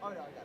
Oh, no, I got it.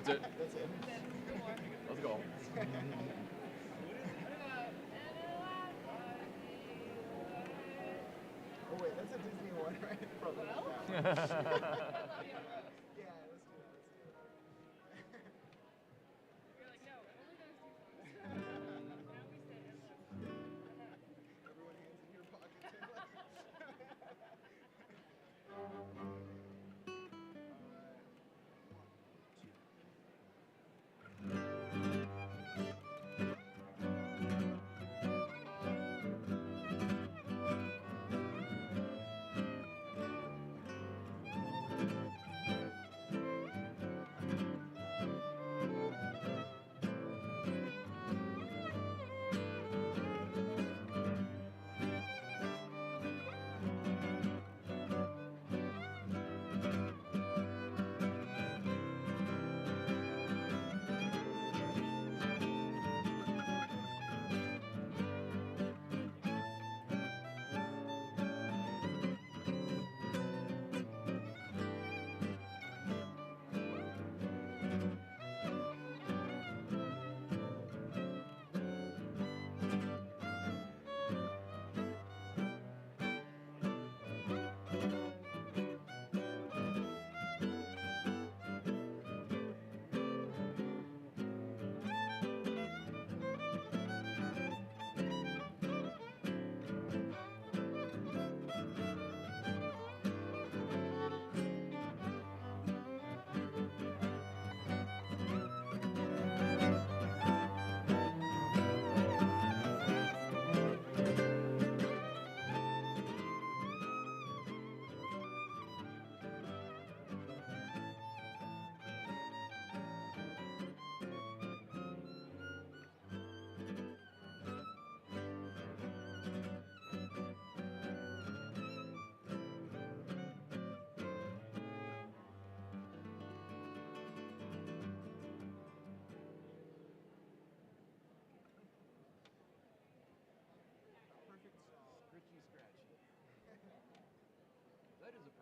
That's it. That's it. Let's go. Oh wait, that's a Disney one, right? Probably. Yeah, let's do it. You're like, no, only those two. Everyone hands in your pocket.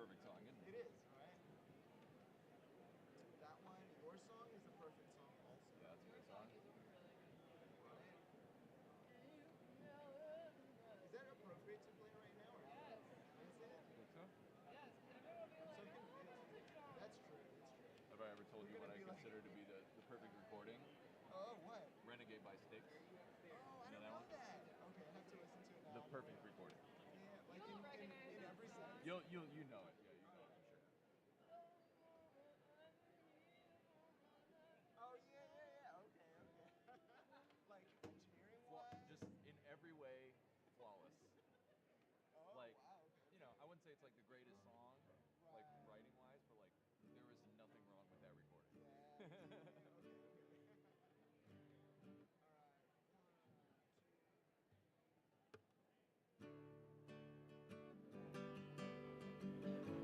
perfect song, isn't It it? is, right? That one, your song, is a perfect song also. Yeah, that's a Your good song song. is really good. Right? Is that appropriate to play right now? Or Yes. Is it? You think so? Yes, because everyone will be I'm so like, confused. That's true, that's true. Have I ever told We're you what gonna I be like- consider to be the perfect recording? Oh, what? Renegade by Styx. Oh, I You don't know that know one? that. Okay, I have to listen to it now. The perfect recording. Yeah, like You'll in recognize in that every song. sense. You know it. Yeah, you know it, I'm sure. Oh yeah. Okay. Like engineering wise. Just in every way, flawless. Oh Like, wow. you know, I wouldn't say it's like the greatest song, like Right. writing wise, but like there was nothing wrong with that recording. Yeah. Okay. All right. One, two.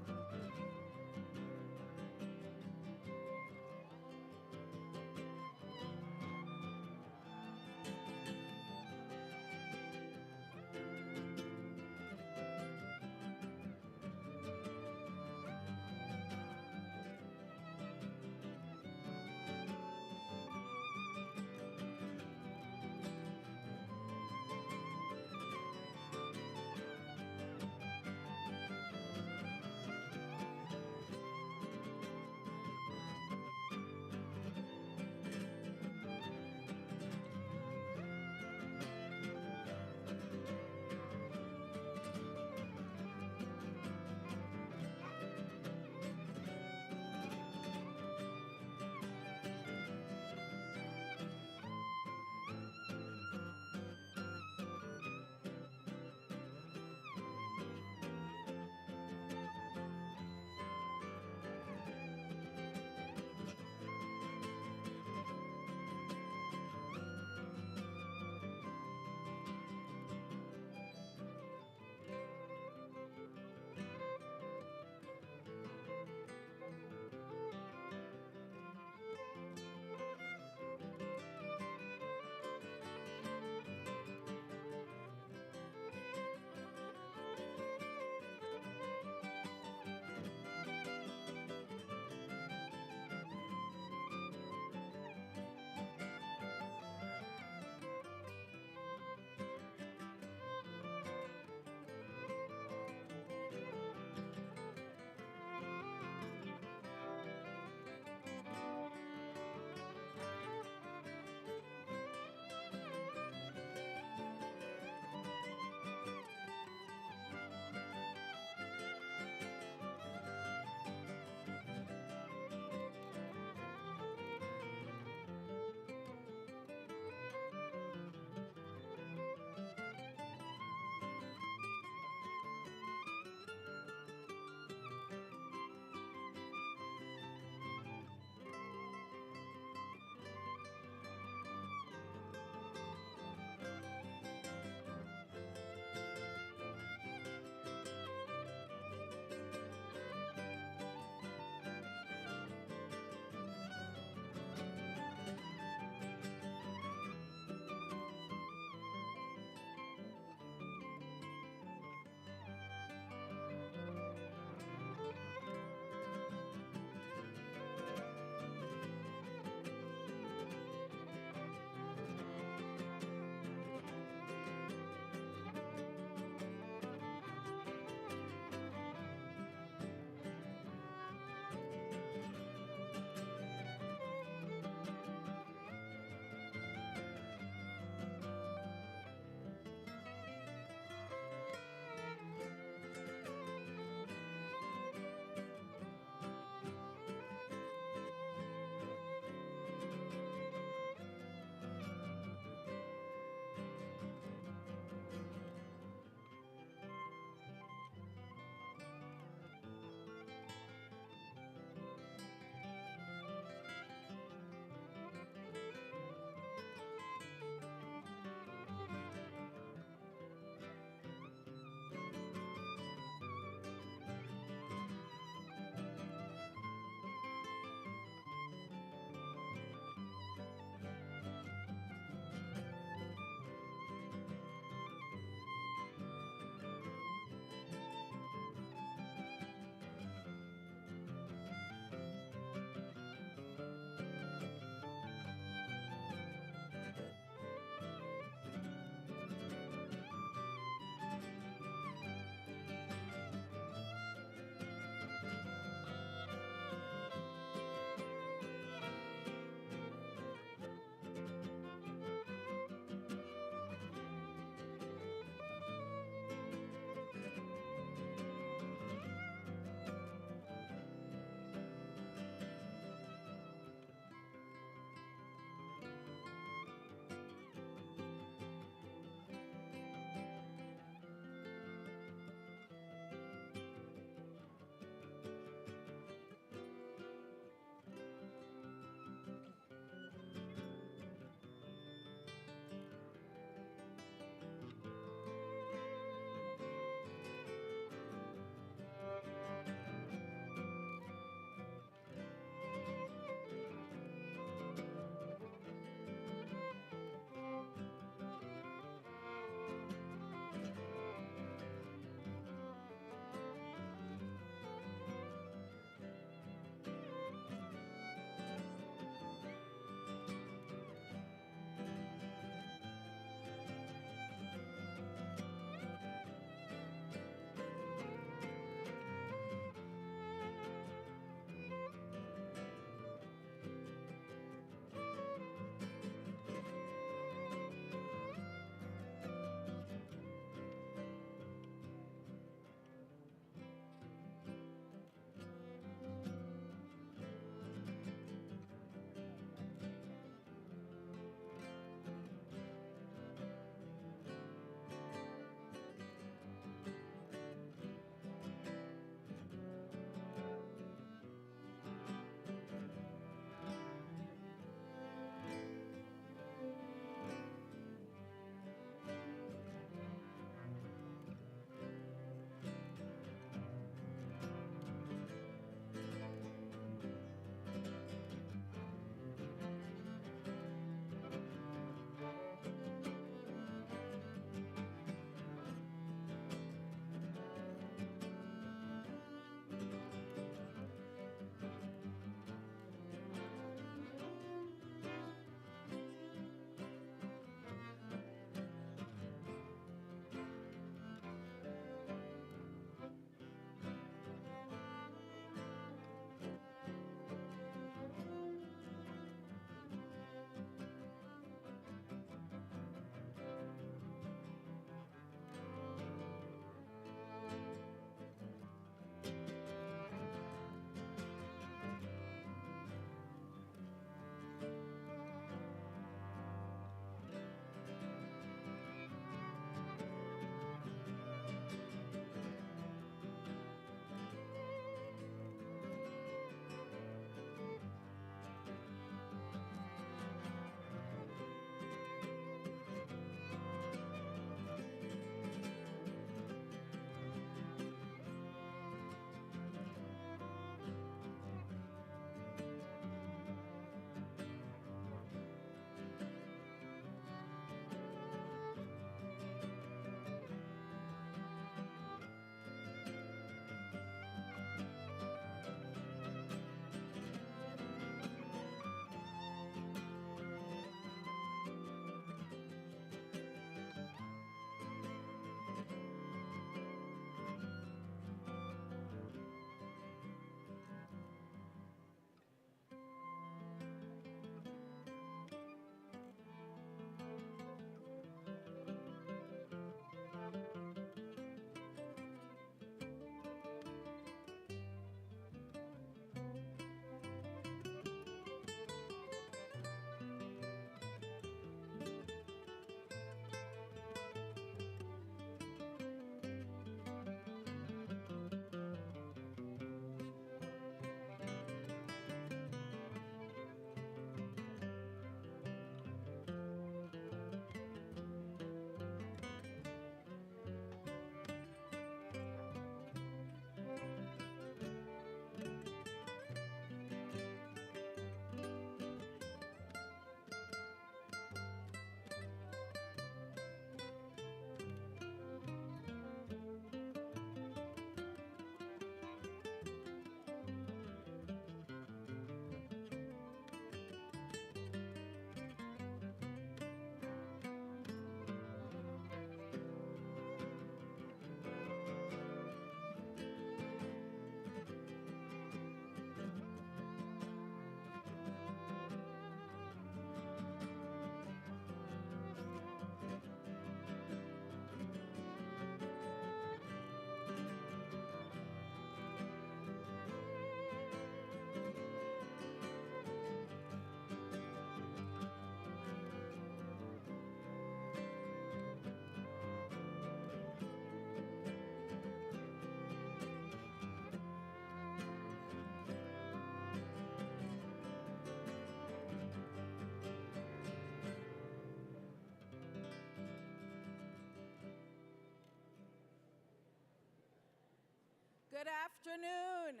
afternoon.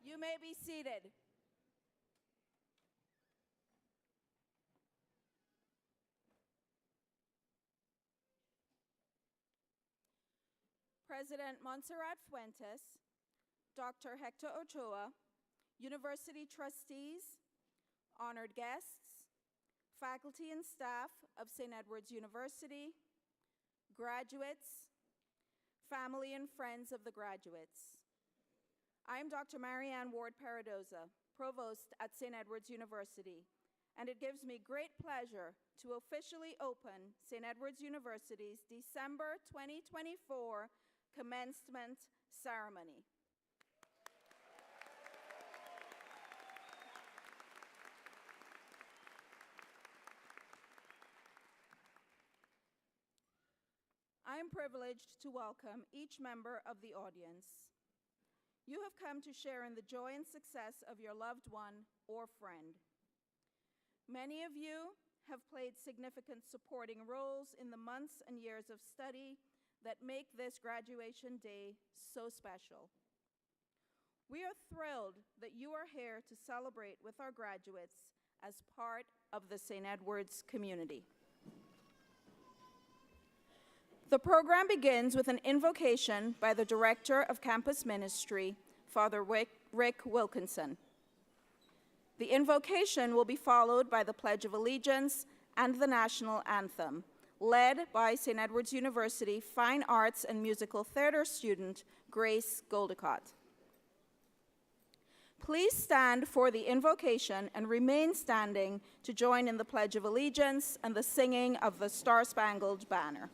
You may be seated. President Montserrat Fuentes, Dr. Hector Ochoa, university trustees, honored guests, faculty and staff of St. Edward's University, graduates, family and friends of the graduates. I am Dr. Marianne Ward Paradoza, Provost at St. Edward's University, and it gives me great pleasure to officially open St. Edward's University's December 2024 Commencement ceremony. I am privileged to welcome each member of the audience. You have come to share in the joy and success of your loved one or friend. Many of you have played significant supporting roles in the months and years of study that make this graduation day so special. We are thrilled that you are here to celebrate with our graduates as part of the St. Edward's community. The program begins with an invocation by the Director of Campus Ministry, Father Rick Wilkinson. The invocation will be followed by the Pledge of Allegiance and the National Anthem, led by St. Edward's University Fine Arts and Musical Theater student Grace Goldicott. Please stand for the invocation and remain standing to join in the Pledge of Allegiance and the singing of the Star-Spangled Banner.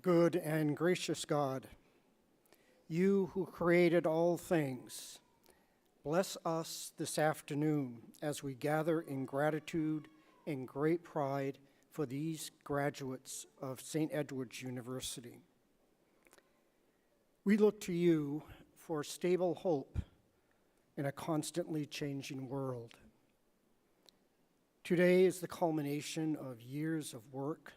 Good and gracious God, you who created all things, bless us this afternoon as we gather in gratitude and great pride for these graduates of St. Edward's University. We look to you for stable hope in a constantly changing world. Today is the culmination of years of work,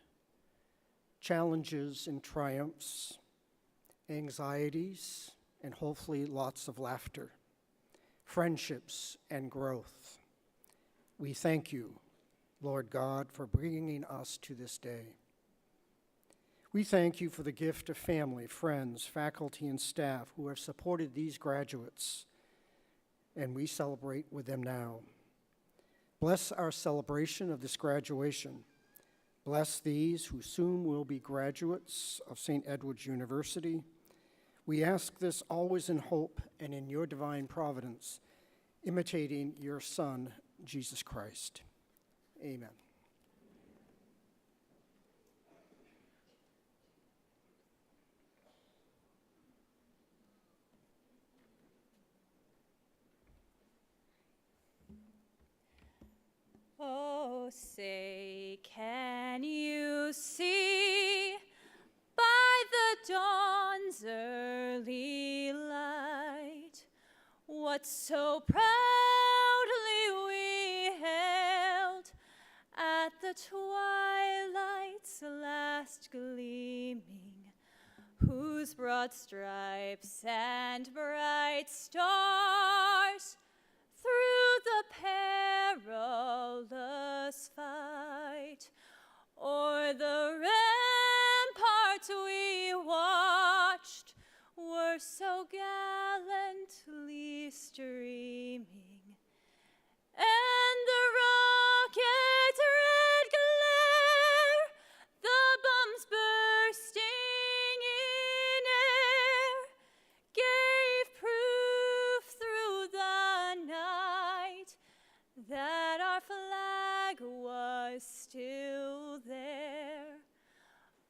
challenges and triumphs, anxieties, and hopefully lots of laughter, friendships and growth. We thank you, Lord God, for bringing us to this day. We thank you for the gift of family, friends, faculty, and staff who have supported these graduates, and we celebrate with them now. Bless our celebration of this graduation. Bless these who soon will be graduates of St. Edward's University. We ask this always in hope and in your divine providence, imitating your Son, Jesus Christ. Amen. Oh, say, can you see by the dawn's early light what so proudly we hailed at the twilight's last gleaming, whose broad stripes and bright stars through the perilous fight o'er the rampart we watched were so gallantly streaming, and the rocket's red glare, the bombs bursting in air, gave proof through the night that our flag was still there.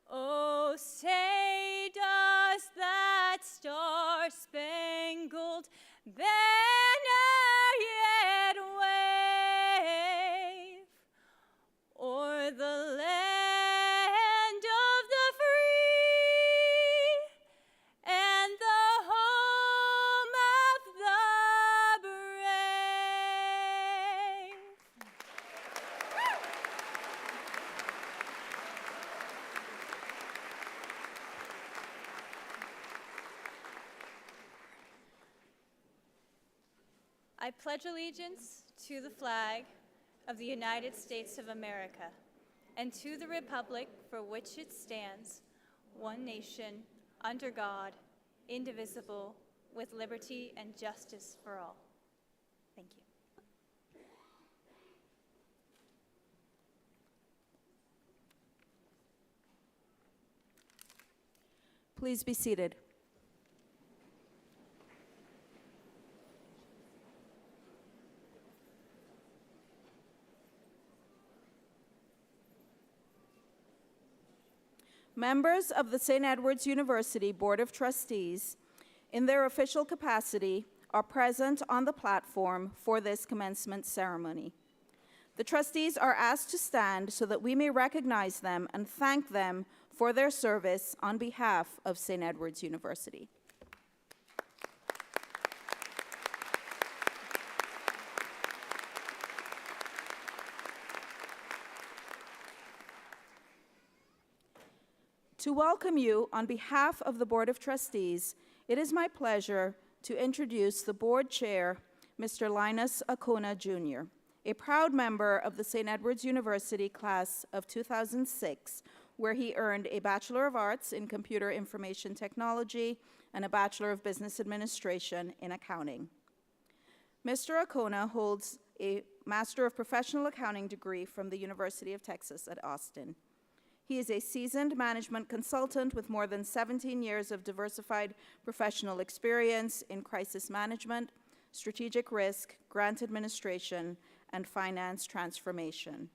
Oh, say, does that star I pledge allegiance to the flag of the United States of America and to the republic for which it stands, one nation, under God, indivisible, with liberty and justice for all. Thank you. Please be seated. Members of the St. Edward's University Board of Trustees, in their official capacity, are present on the platform for this commencement ceremony. The trustees are asked to stand so that we may recognize them and thank them for their service on behalf of St. Edward's University. To welcome you on behalf of the Board of Trustees, it is my pleasure to introduce the Board Chair, Mr. Linus Acona, Jr., a proud member of the St. Edward's University class of 2006, where he earned a Bachelor of Arts in Computer Information Technology and a Bachelor of Business Administration in Accounting. Mr. Acona holds a Master of Professional Accounting degree from the University of Texas at Austin. He is a seasoned management consultant with more than 17 years of diversified professional experience in crisis management, strategic risk, grant administration, and finance transformation.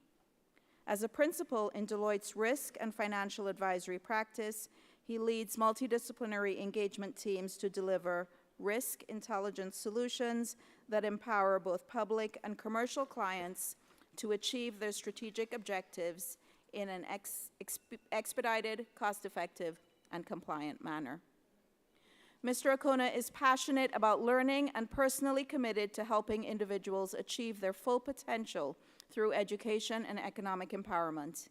As a principal in Deloitte's risk and financial advisory practice, he leads multidisciplinary engagement teams to deliver risk intelligence solutions that empower both public and commercial clients to achieve their strategic objectives in an expedited, cost-effective, and compliant manner. Mr. Acona is passionate about learning and personally committed to helping individuals achieve their full potential through education and economic empowerment.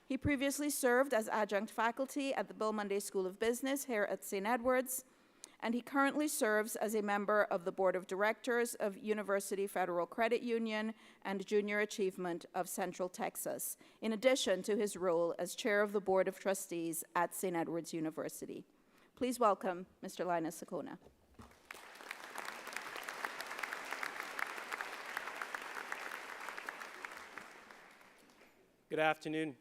He previously served as adjunct faculty at the Bill Munday School of Business here at St. Edward's, and he currently serves as a member of the Board of Directors of University Federal Credit Union and Junior Achievement of Central Texas, in addition to his role as chair of the Board of Trustees at St. Edward's University. Please welcome Mr. Linus Acona. Good afternoon.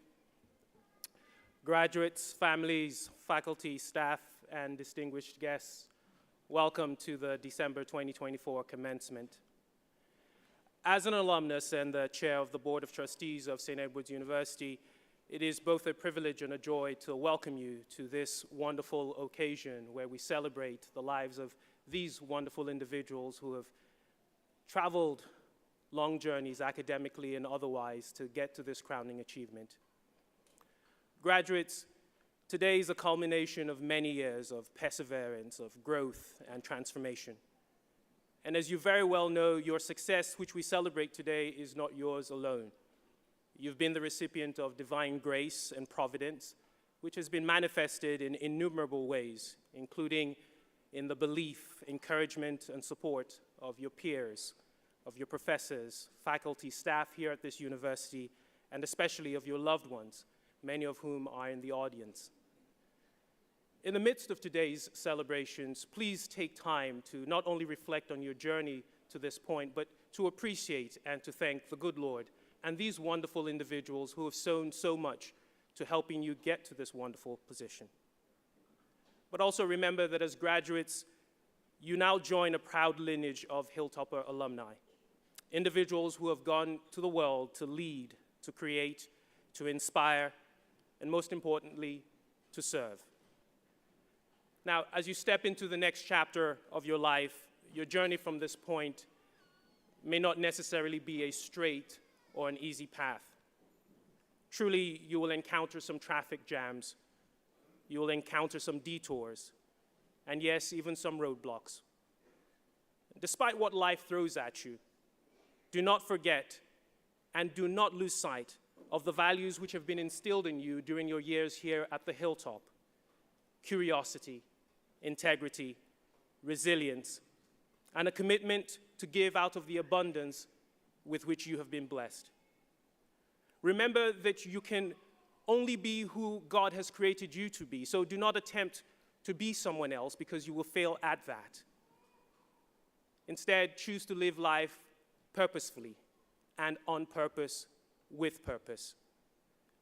Graduates, families, faculty, staff, and distinguished guests, welcome to the December 2024 commencement. As an alumnus and the chair of the Board of Trustees of St. Edward's University, it is both a privilege and a joy to welcome you to this wonderful occasion where we celebrate the lives of these wonderful individuals who have traveled long journeys academically and otherwise to get to this crowning achievement. Graduates, today is a culmination of many years of perseverance, of growth and transformation. And as you very well know, your success, which we celebrate today, is not yours alone. You've been the recipient of divine grace and providence, which has been manifested in innumerable ways, including in the belief, encouragement, and support of your peers, of your professors, faculty, staff here at this university, and especially of your loved ones, many of whom are in the audience. In the midst of today's celebrations, please take time to not only reflect on your journey to this point, but to appreciate and to thank the good Lord and these wonderful individuals who have sown so much to helping you get to this wonderful position. But also remember that as graduates, you now join a proud lineage of Hilltopper alumni, individuals who have gone to the world to lead, to create, to inspire, and most importantly, to serve. Now, as you step into the next chapter of your life, your journey from this point may not necessarily be a straight or an easy path. Truly, you will encounter some traffic jams. You will encounter some detours, and yes, even some roadblocks. Despite what life throws at you, do not forget and do not lose sight of the values which have been instilled in you during your years here at the Hilltop: curiosity, integrity, resilience, and a commitment to give out of the abundance with which you have been blessed. Remember that you can only be who God has created you to be, so do not attempt to be someone else because you will fail at that. Instead, choose to live life purposefully and on purpose with purpose.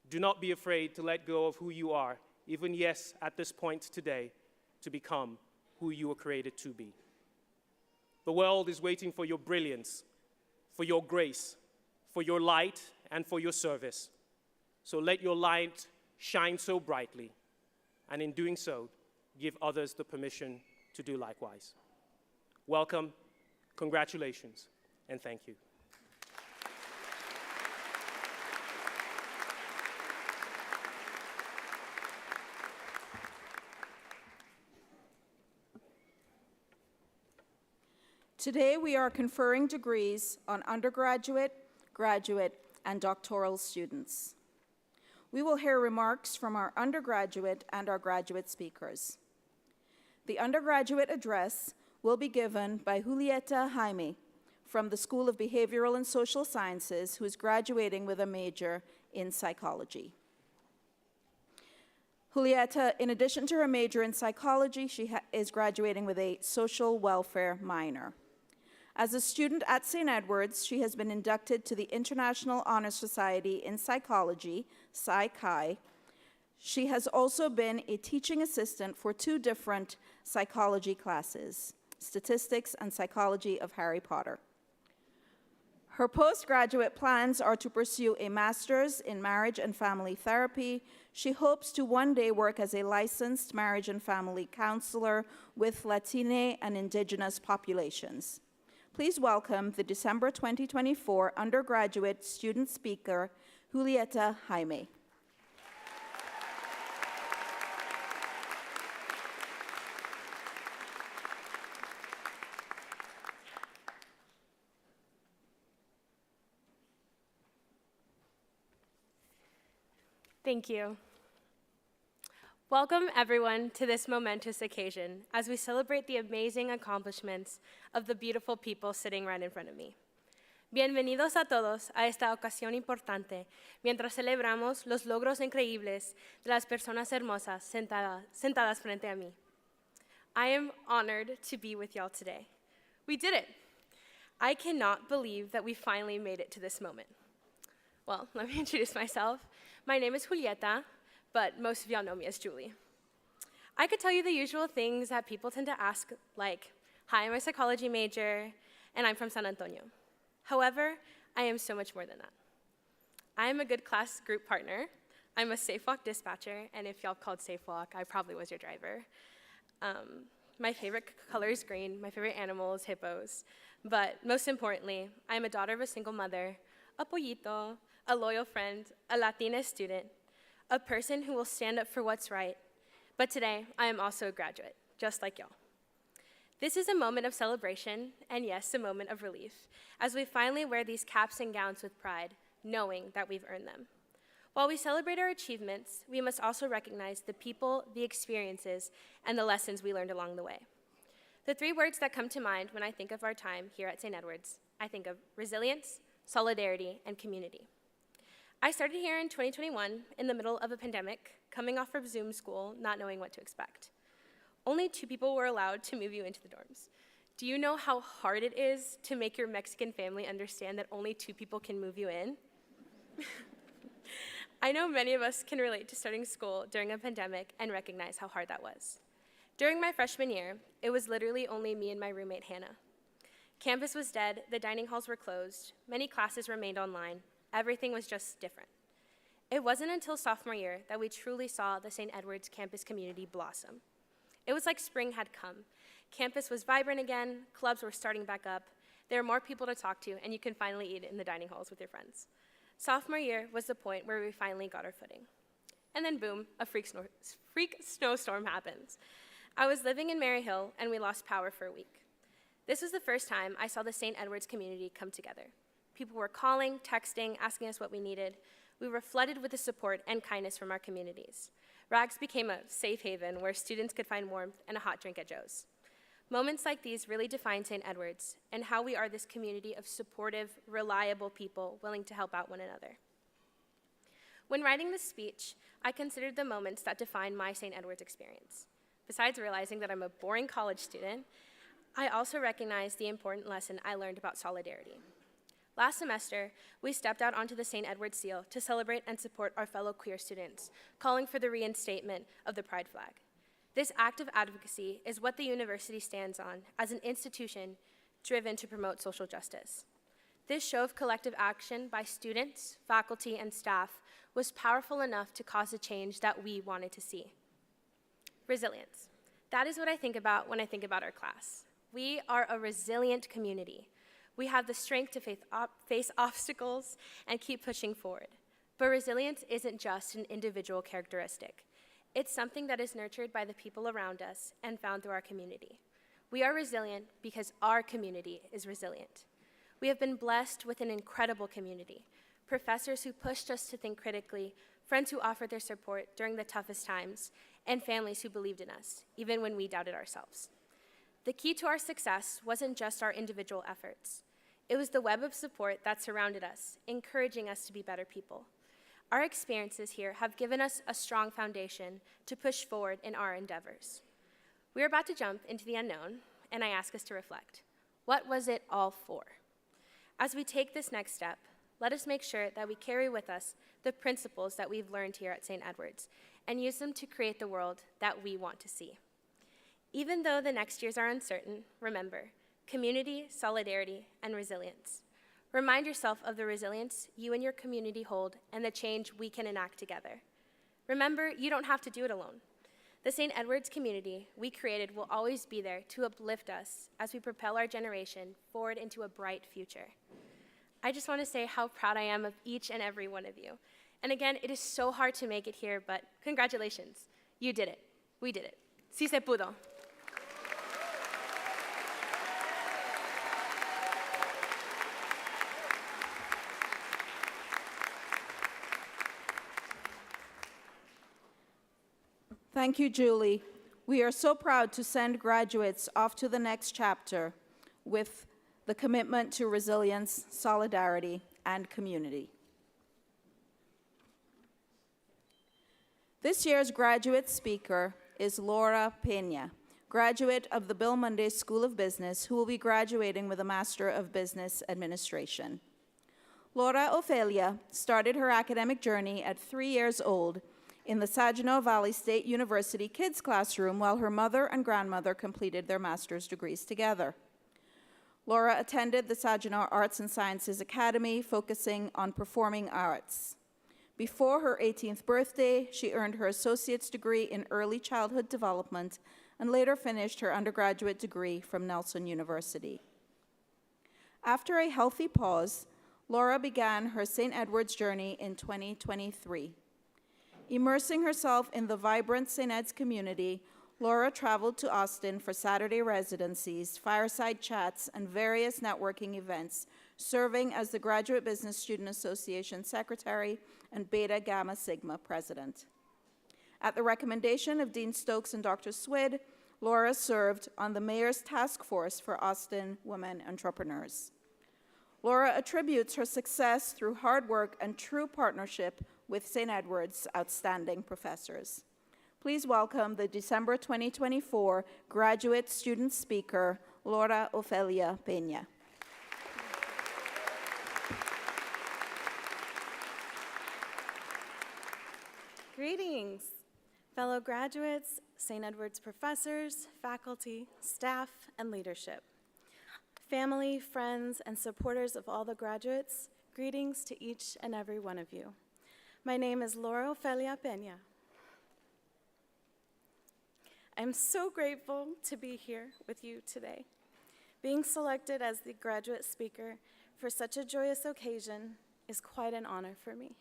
Do not be afraid to let go of who you are, even yes, at this point today, to become who you were created to be. The world is waiting for your brilliance, for your grace, for your light, and for your service. So let your light shine so brightly, and in doing so, give others the permission to do likewise. Welcome, congratulations, and thank you. Today, we are conferring degrees on undergraduate, graduate, and doctoral students. We will hear remarks from our undergraduate and our graduate speakers. The undergraduate address will be given by Julieta Jaime from the School of Behavioral and Social Sciences, who is graduating with a major in psychology. Julieta, in addition to her major in psychology, she is graduating with a social welfare minor. As a student at St. Edward's, she has been inducted to the International Honor Society in Psychology, Psi-Chi. She has also been a teaching assistant for 2 different psychology classes, Statistics and Psychology of Harry Potter. Her postgraduate plans are to pursue a master's in marriage and family therapy. She hopes to one day work as a licensed marriage and family counselor with Latine and indigenous populations. Please welcome the December 2024 undergraduate student speaker, Julieta Jaime. Thank you. Welcome, everyone, to this momentous occasion as we celebrate the amazing accomplishments of the beautiful people sitting right in front of me. Bienvenidos a todos a esta ocasión importante, mientras celebramos los logros increíbles de las personas hermosas sentadas frente a mí. I am honored to be with y'all today. We did it. I cannot believe that we finally made it to this moment. Well, let me introduce myself. My name is Julieta, but most of y'all know me as Julie. I could tell you the usual things that people tend to ask, like, hi, I'm a psychology major, and I'm from San Antonio. However, I am so much more than that. I am a good class group partner. I'm a Safe Walk dispatcher, and if y'all called Safe Walk, I probably was your driver. My favorite color is green. My favorite animal is hippos. But most importantly, I am a daughter of a single mother, a pollito, a loyal friend, a Latina student, a person who will stand up for what's right. But today, I am also a graduate, just like y'all. This is a moment of celebration, and yes, a moment of relief, as we finally wear these caps and gowns with pride, knowing that we've earned them. While we celebrate our achievements, we must also recognize the people, the experiences, and the lessons we learned along the way. The 3 words that come to mind when I think of our time here at St. Edward's, I think of resilience, solidarity, and community. I started here in 2021 in the middle of a pandemic, coming off of Zoom school, not knowing what to expect. Only 2 people were allowed to move you into the dorms. Do you know how hard it is to make your Mexican family understand that only 2 people can move you in? I know many of us can relate to starting school during a pandemic and recognize how hard that was. During my freshman year, it was literally only me and my roommate, Hannah. Campus was dead, the dining halls were closed, many classes remained online, everything was just different. It wasn't until sophomore year that we truly saw the St. Edward's campus community blossom. It was like spring had come. Campus was vibrant again, clubs were starting back up, there were more people to talk to, and you can finally eat in the dining halls with your friends. Sophomore year was the point where we finally got our footing. And then boom, a freak snowstorm happens. I was living in Maryhill, and we lost power for a week. This was the first time I saw the St. Edward's community come together. People were calling, texting, asking us what we needed. We were flooded with the support and kindness from our communities. Rags became a safe haven where students could find warmth and a hot drink at Joe's. Moments like these really define St. Edward's and how we are this community of supportive, reliable people willing to help out one another. When writing this speech, I considered the moments that define my St. Edward's experience. Besides realizing that I'm a boring college student, I also recognized the important lesson I learned about solidarity. Last semester, we stepped out onto the St. Edward's Seal to celebrate and support our fellow queer students, calling for the reinstatement of the pride flag. This act of advocacy is what the university stands on as an institution driven to promote social justice. This show of collective action by students, faculty, and staff was powerful enough to cause a change that we wanted to see. Resilience. That is what I think about when I think about our class. We are a resilient community. We have the strength to face obstacles and keep pushing forward. But resilience isn't just an individual characteristic. It's something that is nurtured by the people around us and found through our community. We are resilient because our community is resilient. We have been blessed with an incredible community, professors who pushed us to think critically, friends who offered their support during the toughest times, and families who believed in us, even when we doubted ourselves. The key to our success wasn't just our individual efforts. It was the web of support that surrounded us, encouraging us to be better people. Our experiences here have given us a strong foundation to push forward in our endeavors. We are about to jump into the unknown, and I ask us to reflect. What was it all for? As we take this next step, let us make sure that we carry with us the principles that we've learned here at St. Edward's and use them to create the world that we want to see. Even though the next years are uncertain, remember, community, solidarity, and resilience. Remind yourself of the resilience you and your community hold and the change we can enact together. Remember, you don't have to do it alone. The St. Edward's community we created will always be there to uplift us as we propel our generation forward into a bright future. I just want to say how proud I am of each and every one of you. And again, it is so hard to make it here, but congratulations. You did it. We did it. Sí se pudo. Thank you, Julie. We are so proud to send graduates off to the next chapter with the commitment to resilience, solidarity, and community. This year's graduate speaker is Laura Peña, graduate of the Bill Munday School of Business, who will be graduating with a Master of Business Administration. Laura Ofelia started her academic journey at 3 years old in the Saginaw Valley State University kids classroom while her mother and grandmother completed their master's degrees together. Laura attended the Saginaw Arts and Sciences Academy, focusing on performing arts. Before her 18th birthday, she earned her associate's degree in early childhood development and later finished her undergraduate degree from Nelson University. After a healthy pause, Laura began her St. Edward's journey in 2023. Immersing herself in the vibrant St. Ed's community, Laura traveled to Austin for Saturday residencies, fireside chats, and various networking events, serving as the Graduate Business Student Association Secretary and Beta Gamma Sigma President. At the recommendation of Dean Stokes and Dr. Swid, Laura served on the Mayor's Task Force for Austin Women Entrepreneurs. Laura attributes her success through hard work and true partnership with St. Edward's outstanding professors. Please welcome the December 2024 graduate student speaker, Laura Ofelia Peña. Greetings, fellow graduates, St. Edward's professors, faculty, staff, and leadership. Family, friends, and supporters of all the graduates, greetings to each and every one of you. My name is Laura Ofelia Peña. I'm so grateful to be here with you today. Being selected as the graduate speaker for such a joyous occasion is quite an honor for me.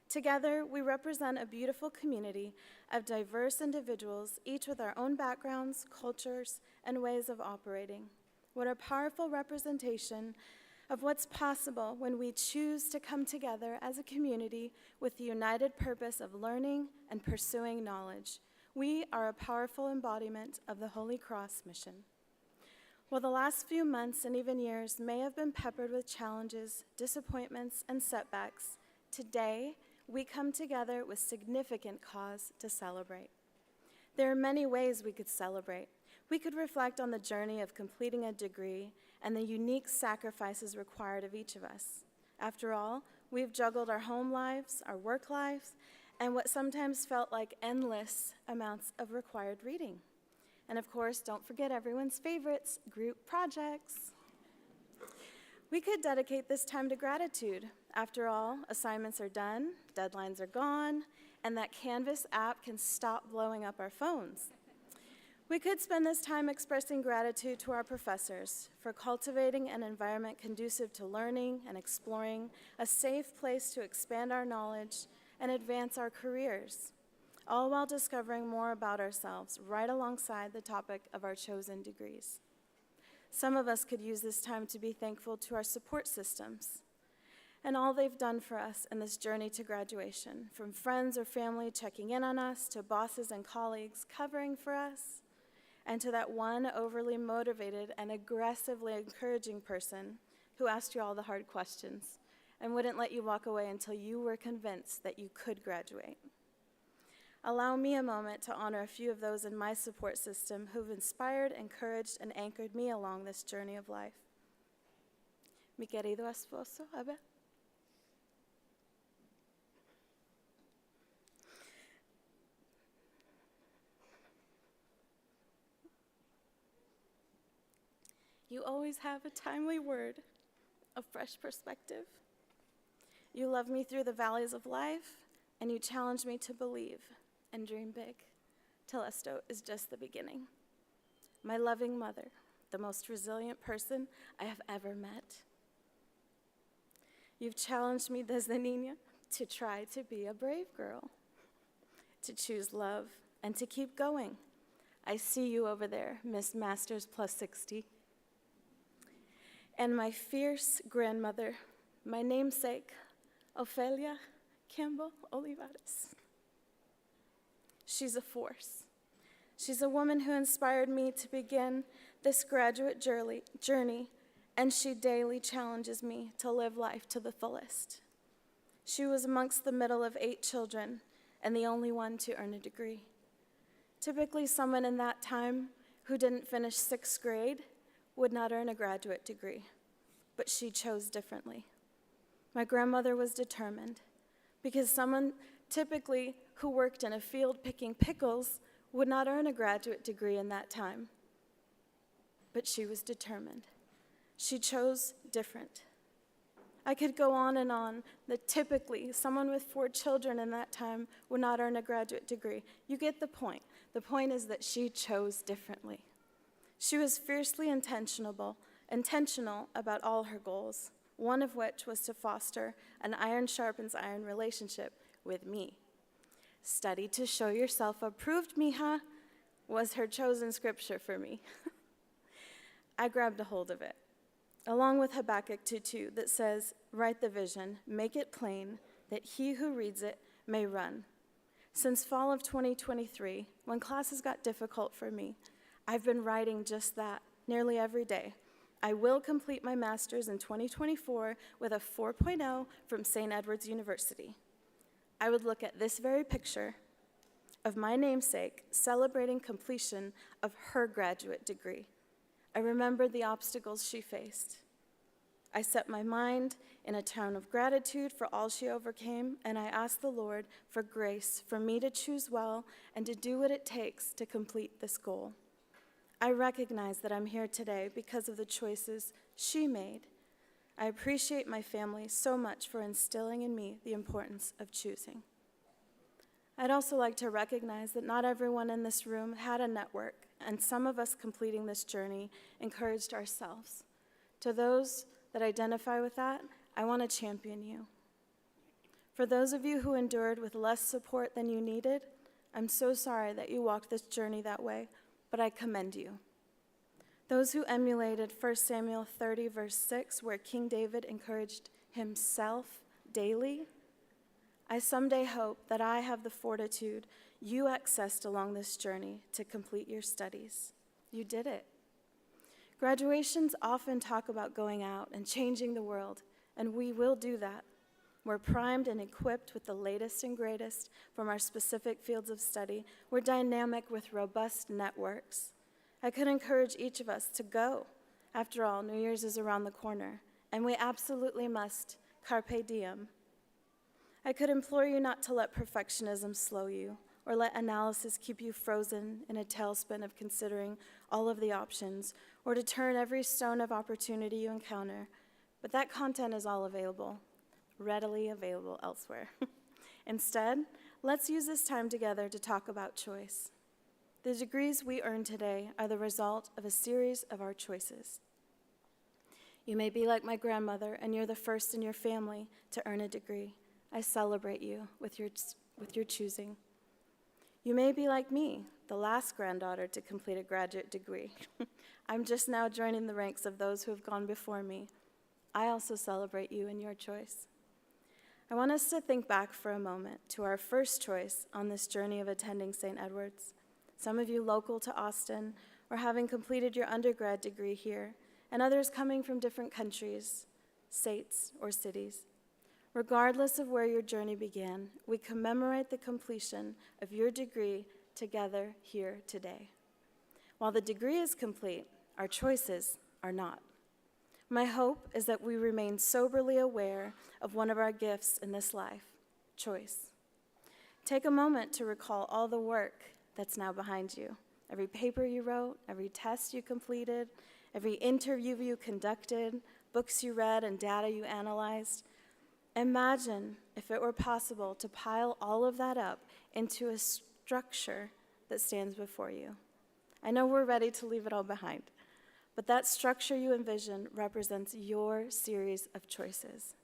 Together, we represent a beautiful community of diverse individuals, each with our own backgrounds, cultures, and ways of operating. What a powerful representation of what's possible when we choose to come together as a community with the united purpose of learning and pursuing knowledge. We are a powerful embodiment of the Holy Cross mission. While the last few months and even years may have been peppered with challenges, disappointments, and setbacks, today we come together with significant cause to celebrate. There are many ways we could celebrate. We could reflect on the journey of completing a degree and the unique sacrifices required of each of us. After all, we've juggled our home lives, our work lives, and what sometimes felt like endless amounts of required reading. And of course, don't forget everyone's favorites, group projects. We could dedicate this time to gratitude. After all, assignments are done, deadlines are gone, and that Canvas app can stop blowing up our phones. We could spend this time expressing gratitude to our professors for cultivating an environment conducive to learning and exploring, a safe place to expand our knowledge and advance our careers, all while discovering more about ourselves right alongside the topic of our chosen degrees. Some of us could use this time to be thankful to our support systems and all they've done for us in this journey to graduation, from friends or family checking in on us, to bosses and colleagues covering for us, and to that one overly motivated and aggressively encouraging person who asked you all the hard questions and wouldn't let you walk away until you were convinced that you could graduate. Allow me a moment to honor a few of those in my support system who've inspired, encouraged, and anchored me along this journey of life. Mi querido esposo, Abel. You always have a timely word, a fresh perspective. You love me through the valleys of life, and you challenge me to believe and dream big, till esto is just the beginning. My loving mother, the most resilient person I have ever met. You've challenged me desde niña to try to be a brave girl, to choose love, and to keep going. I see you over there, Miss Masters plus 60. And my fierce grandmother, my namesake, Ofelia Campbell Olivares. She's a force. She's a woman who inspired me to begin this graduate journey, and she daily challenges me to live life to the fullest. She was amongst the middle of 8 children and the only one to earn a degree. Typically, someone in that time who didn't finish 6th grade would not earn a graduate degree, but she chose differently. My grandmother was determined, because someone typically who worked in a field picking pickles would not earn a graduate degree in that time. But she was determined. She chose different. I could go on and on that typically someone with 4 children in that time would not earn a graduate degree. You get the point. The point is that she chose differently. She was fiercely intentional about all her goals, one of which was to foster an iron sharpens iron relationship with me. Study to show yourself approved, mija, was her chosen scripture for me. I grabbed a hold of it, along with Habakkuk 2:2 that says, write the vision, make it plain, that he who reads it may run. Since fall of 2023, when classes got difficult for me, I've been writing just that nearly every day. I will complete my master's in 2024 with a 4.0 from St. Edward's University. I would look at this very picture of my namesake celebrating completion of her graduate degree. I remembered the obstacles she faced. I set my mind in a tone of gratitude for all she overcame, and I asked the Lord for grace for me to choose well and to do what it takes to complete this goal. I recognize that I'm here today because of the choices she made. I appreciate my family so much for instilling in me the importance of choosing. I'd also like to recognize that not everyone in this room had a network, and some of us completing this journey encouraged ourselves. To those that identify with that, I want to champion you. For those of you who endured with less support than you needed, I'm so sorry that you walked this journey that way, but I commend you. Those who emulated 1 Samuel 30, verse 6, where King David encouraged himself daily, I someday hope that I have the fortitude you accessed along this journey to complete your studies. You did it. Graduations often talk about going out and changing the world, and we will do that. We're primed and equipped with the latest and greatest from our specific fields of study. We're dynamic with robust networks. I could encourage each of us to go. After all, New Year's is around the corner, and we absolutely must carpe diem. I could implore you not to let perfectionism slow you, or let analysis keep you frozen in a tailspin of considering all of the options, or to turn every stone of opportunity you encounter. But that content is all available, readily available elsewhere. Instead, let's use this time together to talk about choice. The degrees we earn today are the result of a series of our choices. You may be like my grandmother, and you're the first in your family to earn a degree. I celebrate you with your choosing. You may be like me, the last granddaughter to complete a graduate degree. I'm just now joining the ranks of those who have gone before me. I also celebrate you in your choice. I want us to think back for a moment to our first choice on this journey of attending St. Edward's. Some of you local to Austin, or having completed your undergrad degree here, and others coming from different countries, states, or cities. Regardless of where your journey began, we commemorate the completion of your degree together here today. While the degree is complete, our choices are not. My hope is that we remain soberly aware of one of our gifts in this life, choice. Take a moment to recall all the work that's now behind you. Every paper you wrote, every test you completed, every interview you conducted, books you read, and data you analyzed. Imagine if it were possible to pile all of that up into a structure that stands before you. I know we're ready to leave it all behind, but that structure you envision represents your series of choices,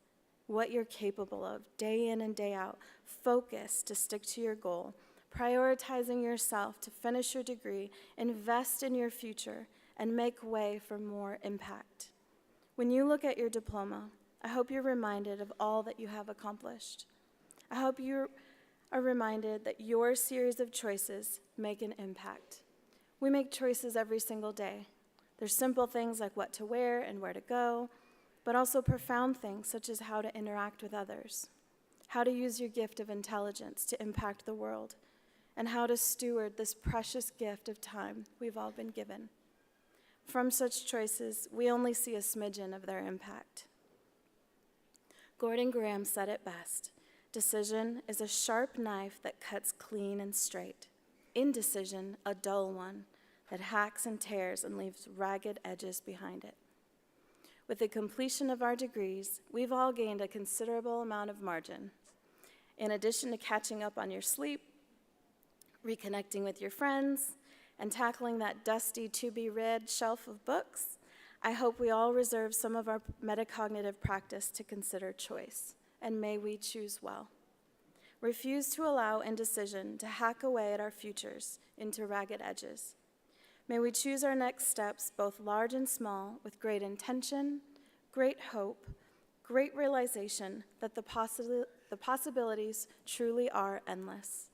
what you're capable of day in and day out, focus to stick to your goal, prioritizing yourself to finish your degree, invest in your future, and make way for more impact. When you look at your diploma, I hope you're reminded of all that you have accomplished. I hope you are reminded that your series of choices make an impact. We make choices every single day. There's simple things like what to wear and where to go, but also profound things such as how to interact with others, how to use your gift of intelligence to impact the world, and how to steward this precious gift of time we've all been given. From such choices, we only see a smidgen of their impact. Gordon Graham said it best, decision is a sharp knife that cuts clean and straight. Indecision, a dull one that hacks and tears and leaves ragged edges behind it. With the completion of our degrees, we've all gained a considerable amount of margin. In addition to catching up on your sleep, reconnecting with your friends, and tackling that dusty to-be-read shelf of books, I hope we all reserve some of our metacognitive practice to consider choice, and may we choose well. Refuse to allow indecision to hack away at our futures into ragged edges. May we choose our next steps, both large and small, with great intention, great hope, great realization that the possibilities truly are endless.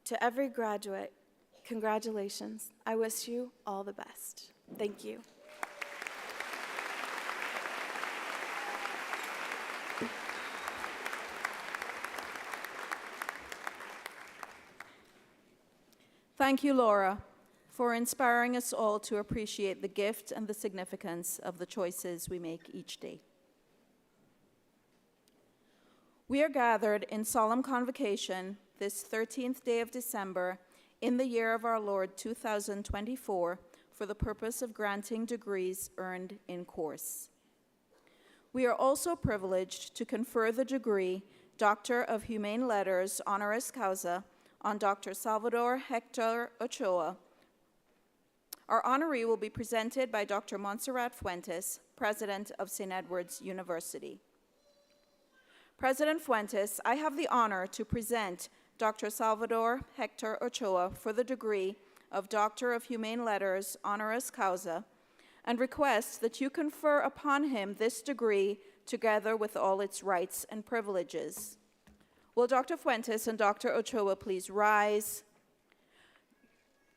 To every graduate, congratulations. I wish you all the best. Thank you. Thank you, Laura, for inspiring us all to appreciate the gift and the significance of the choices we make each day. We are gathered in solemn convocation this 13th day of December in the year of our Lord 2024 for the purpose of granting degrees earned in course. We are also privileged to confer the degree Doctor of Humane Letters honoris causa on Dr. Salvador Hector Ochoa. Our honoree will be presented by Dr. Montserrat Fuentes, President of St. Edward's University. President Fuentes, I have the honor to present Dr. Salvador Hector Ochoa for the degree of Doctor of Humane Letters honoris causa and request that you confer upon him this degree together with all its rights and privileges. Will Dr. Fuentes and Dr. Ochoa please rise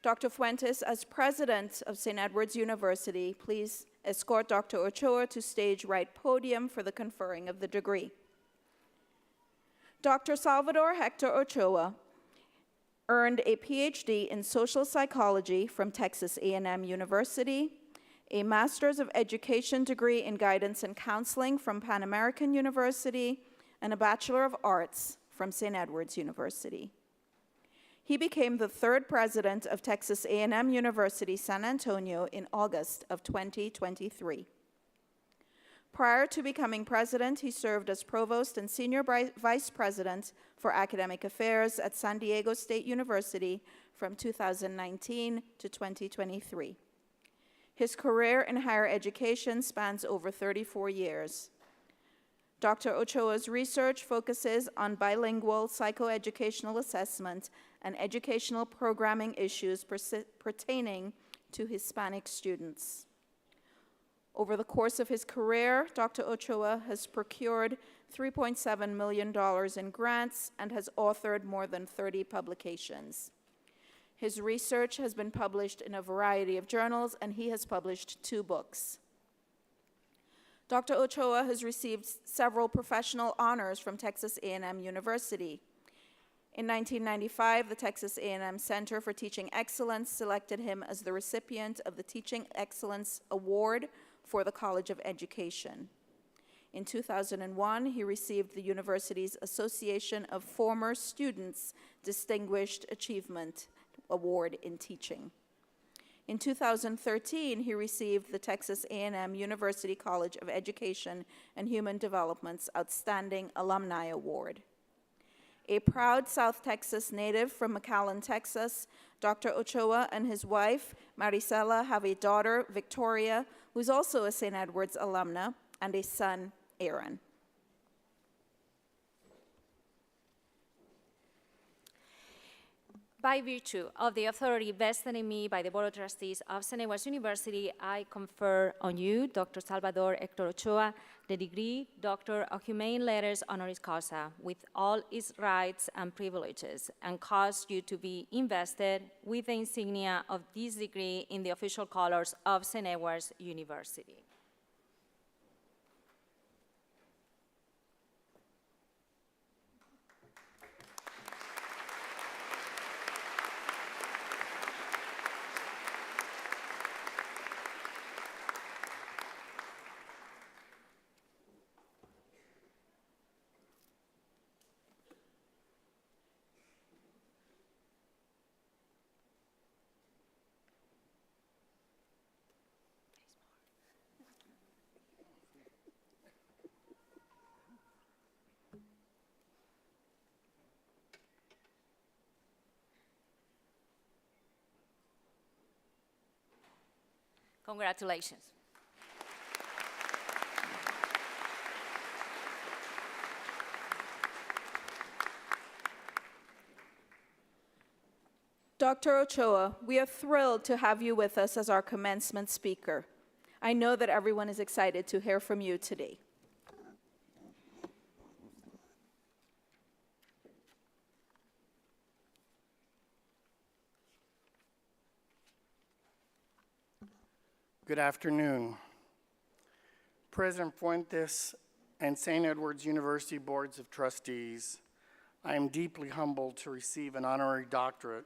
Dr. Fuentes, as president of St. Edward's University, please escort Dr. Ochoa to stage right podium for the conferring of the degree. Dr. Salvador Hector Ochoa earned a PhD in social psychology from Texas A&M University, a Master's of Education degree in guidance and counseling from Pan American University, and a Bachelor of Arts from St. Edward's University. He became the third president of Texas A&M University, San Antonio in August of 2023. Prior to becoming president, he served as provost and senior vice president for academic affairs at San Diego State University from 2019 to 2023. His career in higher education spans over 34 years. Dr. Ochoa's research focuses on bilingual psychoeducational assessment and educational programming issues pertaining to Hispanic students. Over the course of his career, Dr. Ochoa has procured $3.7 million in grants and has authored more than 30 publications. His research has been published in a variety of journals, and he has published 2 books. Dr. Ochoa has received several professional honors from Texas A&M University. In 1995, the Texas A&M Center for Teaching Excellence selected him as the recipient of the Teaching Excellence Award for the College of Education. In 2001, he received the university's Association of Former Students Distinguished Achievement Award in Teaching. In 2013, he received the Texas A&M University College of Education and Human Development's Outstanding Alumni Award. A proud South Texas native from McAllen, Texas, Dr. Ochoa and his wife, Maricela, have a daughter, Victoria, who's also a St. Edward's alumna, and a son, Aaron. By virtue of the authority vested in me by the Board of Trustees of St. Edward's University, I confer on you, Dr. Salvador Hector Ochoa, the degree Doctor of Humane Letters honoris causa, with all its rights and privileges, and cause you to be invested with the insignia of this degree in the official colors of St. Edward's University. Congratulations. Dr. Ochoa, we are thrilled to have you with us as our commencement speaker. I know that everyone is excited to hear from you today. Good afternoon. President Fuentes and St. Edward's University Boards of Trustees, I am deeply humbled to receive an honorary doctorate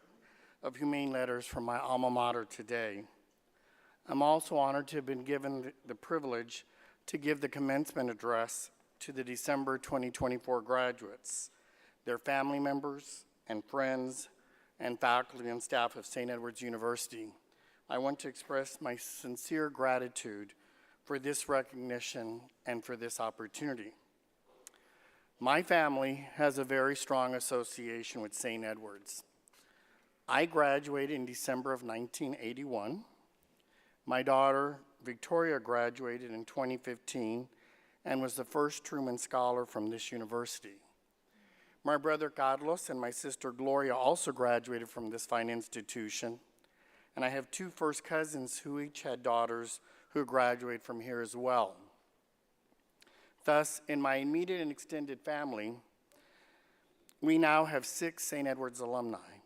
of Humane Letters from my alma mater today. I'm also honored to have been given the privilege to give the commencement address to the December 2024 graduates, their family members and friends, and faculty and staff of St. Edward's University. I want to express my sincere gratitude for this recognition and for this opportunity. My family has a very strong association with St. Edward's. I graduated in December of 1981. My daughter, Victoria, graduated in 2015 and was the first Truman Scholar from this university. My brother Carlos and my sister Gloria also graduated from this fine institution. And I have 2 first cousins who each had daughters who graduated from here as well. Thus, in my immediate and extended family, we now have 6 St. Edward's alumni,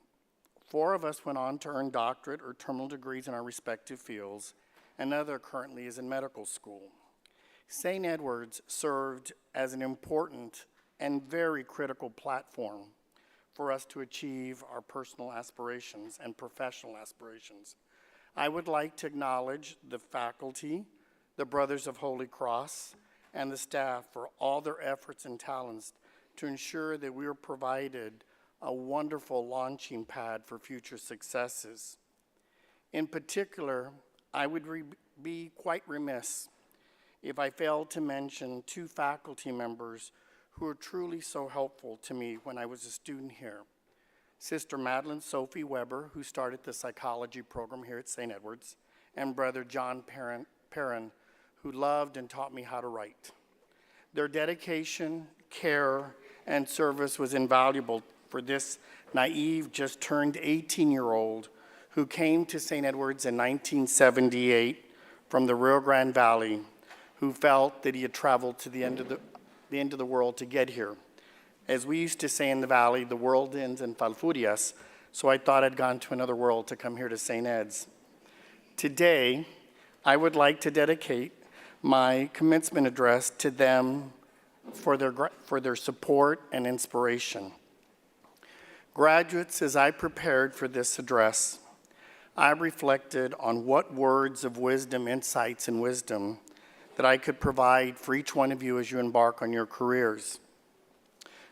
4 of us went on to earn doctorate or terminal degrees in our respective fields. Another currently is in medical school. St. Edward's served as an important and very critical platform for us to achieve our personal aspirations and professional aspirations. I would like to acknowledge the faculty, the Brothers of Holy Cross, and the staff for all their efforts and talents to ensure that we are provided a wonderful launching pad for future successes. In particular, I would be quite remiss if I failed to mention 2 faculty members who were truly so helpful to me when I was a student here. Sister Madeline Sophie Weber, who started the psychology program here at St. Edward's, and Brother John Perrin, who loved and taught me how to write. Their dedication, care, and service was invaluable for this naive, just turned 18-year-old who came to St. Edward's in 1978 from the Rio Grande Valley, who felt that he had traveled to the end of the world to get here. As we used to say in the valley, the world ends in Falfurrias, so I thought I'd gone to another world to come here to St. Ed's. Today, I would like to dedicate my commencement address to them for their support and inspiration. Graduates, as I prepared for this address, I reflected on what words of wisdom, insights, and wisdom that I could provide for each one of you as you embark on your careers.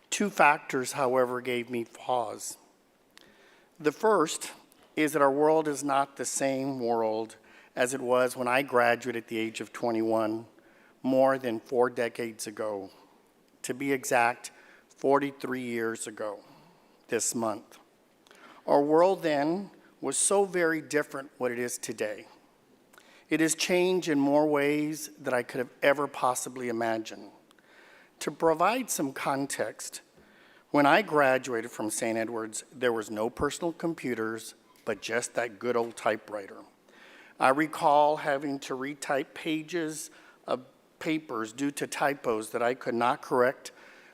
2 factors, however, gave me pause. The first is that our world is not the same world as it was when I graduated at the age of 21, more than 4 decades ago. To be exact, 43 years ago this month. Our world then was so very different what it is today. It has changed in more ways than I could have ever possibly imagined. To provide some context, when I graduated from St. Edward's, there was no personal computers, but just that good old typewriter. I recall having to retype pages of papers due to typos that I could not correct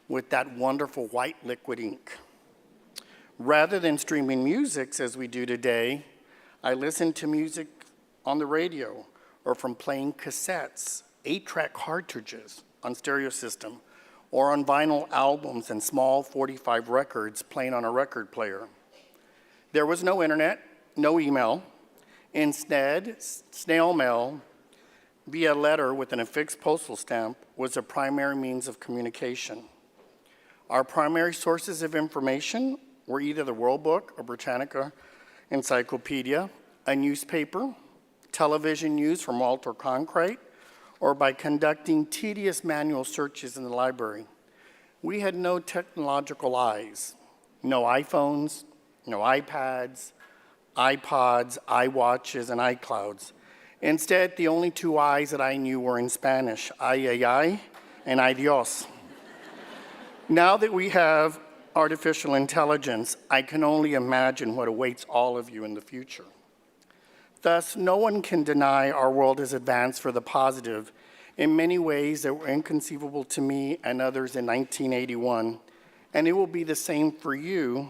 with that wonderful white liquid ink. Rather than streaming music as we do today, I listened to music on the radio or from playing cassettes, 8-track cartridges on stereo system, or on vinyl albums and small 45 records playing on a record player. There was no internet, no email. Instead, snail mail via letter with an affixed postal stamp was a primary means of communication. Our primary sources of information were either the World Book or Britannica Encyclopedia, a newspaper, television news from Walter Cronkite, or by conducting tedious manual searches in the library. We had no technological eyes, no iPhones, no iPads, iPods, iWatches, and iClouds. Instead, the only 2 I's that I knew were in Spanish, ay, and ay Dios. Now that we have artificial intelligence, I can only imagine what awaits all of you in the future. Thus, no one can deny our world has advanced for the positive in many ways that were inconceivable to me and others in 1981, and it will be the same for you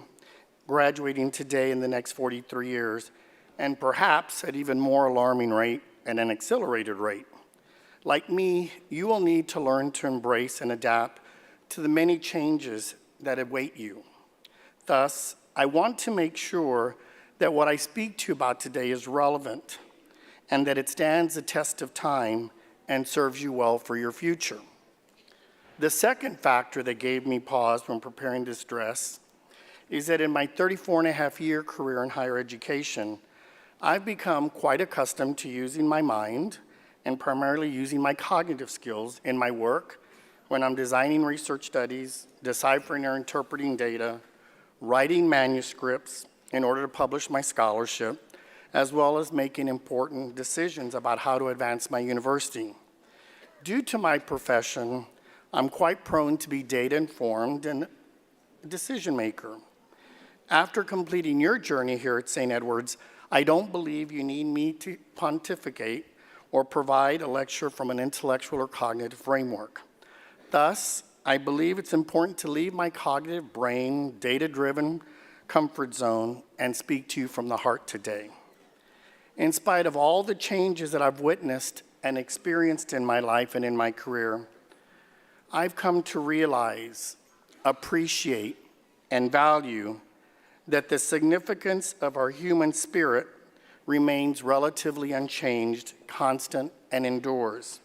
graduating today in the next 43 years, and perhaps at even more alarming rate and an accelerated rate. Like me, you will need to learn to embrace and adapt to the many changes that await you. Thus, I want to make sure that what I speak to you about today is relevant and that it stands the test of time and serves you well for your future. The second factor that gave me pause when preparing this address is that in my 34-and-a-half-year career in higher education, I've become quite accustomed to using my mind and primarily using my cognitive skills in my work when I'm designing research studies, deciphering or interpreting data, writing manuscripts in order to publish my scholarship, as well as making important decisions about how to advance my university. Due to my profession, I'm quite prone to be data-informed and a decision maker. After completing your journey here at St. Edward's, I don't believe you need me to pontificate or provide a lecture from an intellectual or cognitive framework. Thus, I believe it's important to leave my cognitive brain, data-driven comfort zone and speak to you from the heart today. In spite of all the changes that I've witnessed and experienced in my life and in my career, I've come to realize, appreciate, and value that the significance of our human spirit remains relatively unchanged, constant, and endures.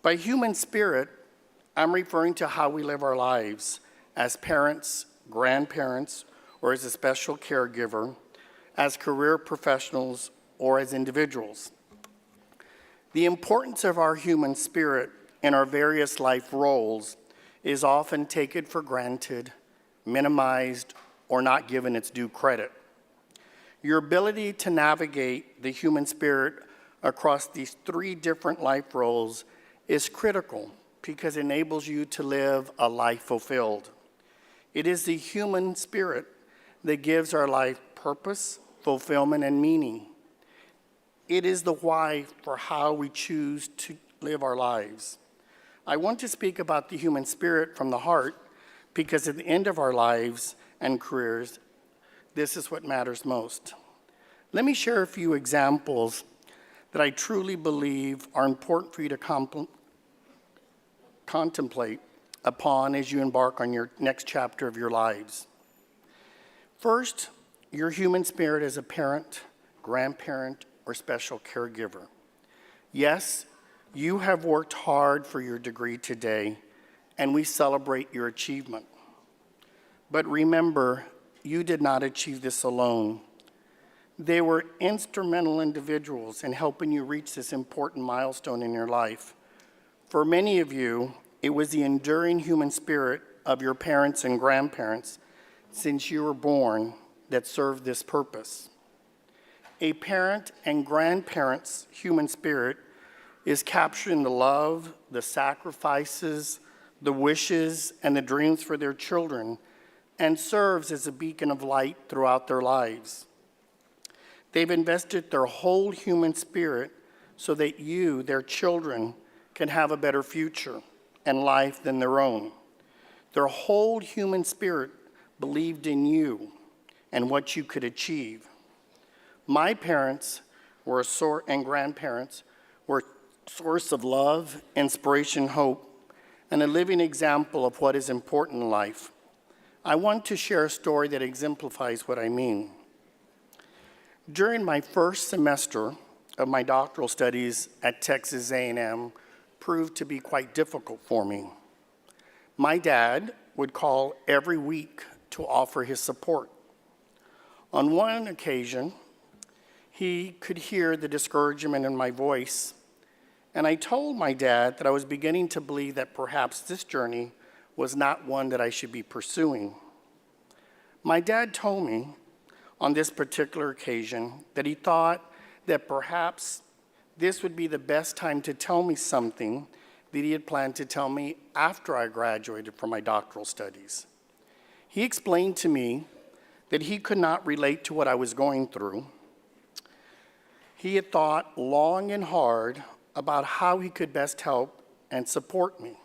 By human spirit, I'm referring to how we live our lives as parents, grandparents, or as a special caregiver, as career professionals, or as individuals. The importance of our human spirit in our various life roles is often taken for granted, minimized, or not given its due credit. Your ability to navigate the human spirit across these three different life roles is critical because it enables you to live a life fulfilled. It is the human spirit that gives our life purpose, fulfillment, and meaning. It is the why for how we choose to live our lives. I want to speak about the human spirit from the heart because at the end of our lives and careers, this is what matters most. Let me share a few examples that I truly believe are important for you to contemplate upon as you embark on your next chapter of your lives. First, your human spirit as a parent, grandparent, or special caregiver. Yes, you have worked hard for your degree today, and we celebrate your achievement. But remember, you did not achieve this alone. They were instrumental individuals in helping you reach this important milestone in your life. For many of you, it was the enduring human spirit of your parents and grandparents since you were born that served this purpose. A parent and grandparent's human spirit is captured in the love, the sacrifices, the wishes, and the dreams for their children, and serves as a beacon of light throughout their lives. They've invested their whole human spirit so that you, their children, can have a better future and life than their own. Their whole human spirit believed in you and what you could achieve. My parents and grandparents were a source of love, inspiration, hope, and a living example of what is important in life. I want to share a story that exemplifies what I mean. During my first semester of my doctoral studies at Texas A&M proved to be quite difficult for me. My dad would call every week to offer his support. On one occasion, he could hear the discouragement in my voice, and I told my dad that I was beginning to believe that perhaps this journey was not one that I should be pursuing. My dad told me on this particular occasion that he thought that perhaps this would be the best time to tell me something that he had planned to tell me after I graduated from my doctoral studies. He explained to me that he could not relate to what I was going through. He had thought long and hard about how he could best help and support me.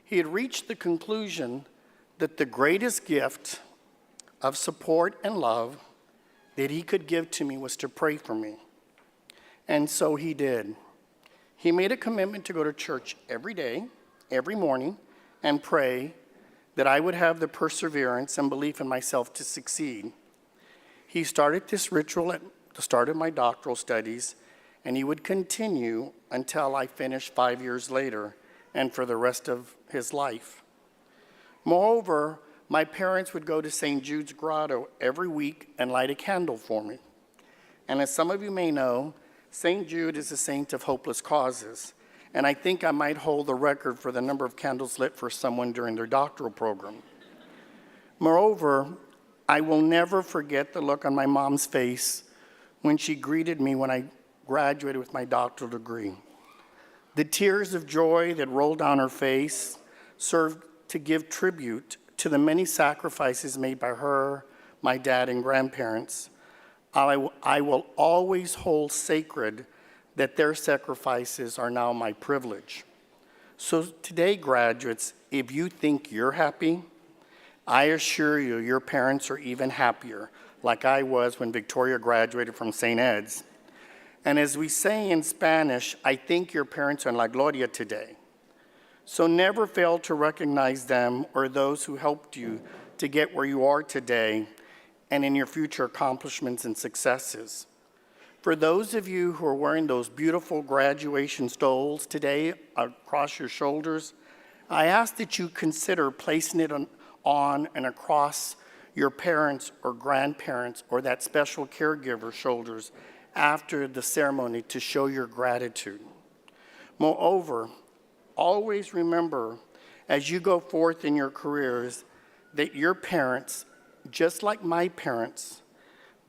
He had reached the conclusion that the greatest gift of support and love that he could give to me was to pray for me. And so he did. He made a commitment to go to church every day, every morning, and pray that I would have the perseverance and belief in myself to succeed. He started this ritual at the start of my doctoral studies, and he would continue until I finished 5 years later and for the rest of his life. Moreover, my parents would go to St. Jude's Grotto every week and light a candle for me. And as some of you may know, St. Jude is a saint of hopeless causes, and I think I might hold the record for the number of candles lit for someone during their doctoral program. Moreover, I will never forget the look on my mom's face when she greeted me when I graduated with my doctoral degree. The tears of joy that rolled down her face served to give tribute to the many sacrifices made by her, my dad, and grandparents. I will always hold sacred that their sacrifices are now my privilege. So today, graduates, if you think you're happy, I assure you, your parents are even happier, like I was when Victoria graduated from St. Ed's. And as we say in Spanish, I think your parents are en la gloria today. So never fail to recognize them or those who helped you to get where you are today and in your future accomplishments and successes. For those of you who are wearing those beautiful graduation stoles today across your shoulders, I ask that you consider placing it on and across your parents or grandparents or that special caregiver's shoulders after the ceremony to show your gratitude. Moreover, always remember as you go forth in your careers that your parents, just like my parents,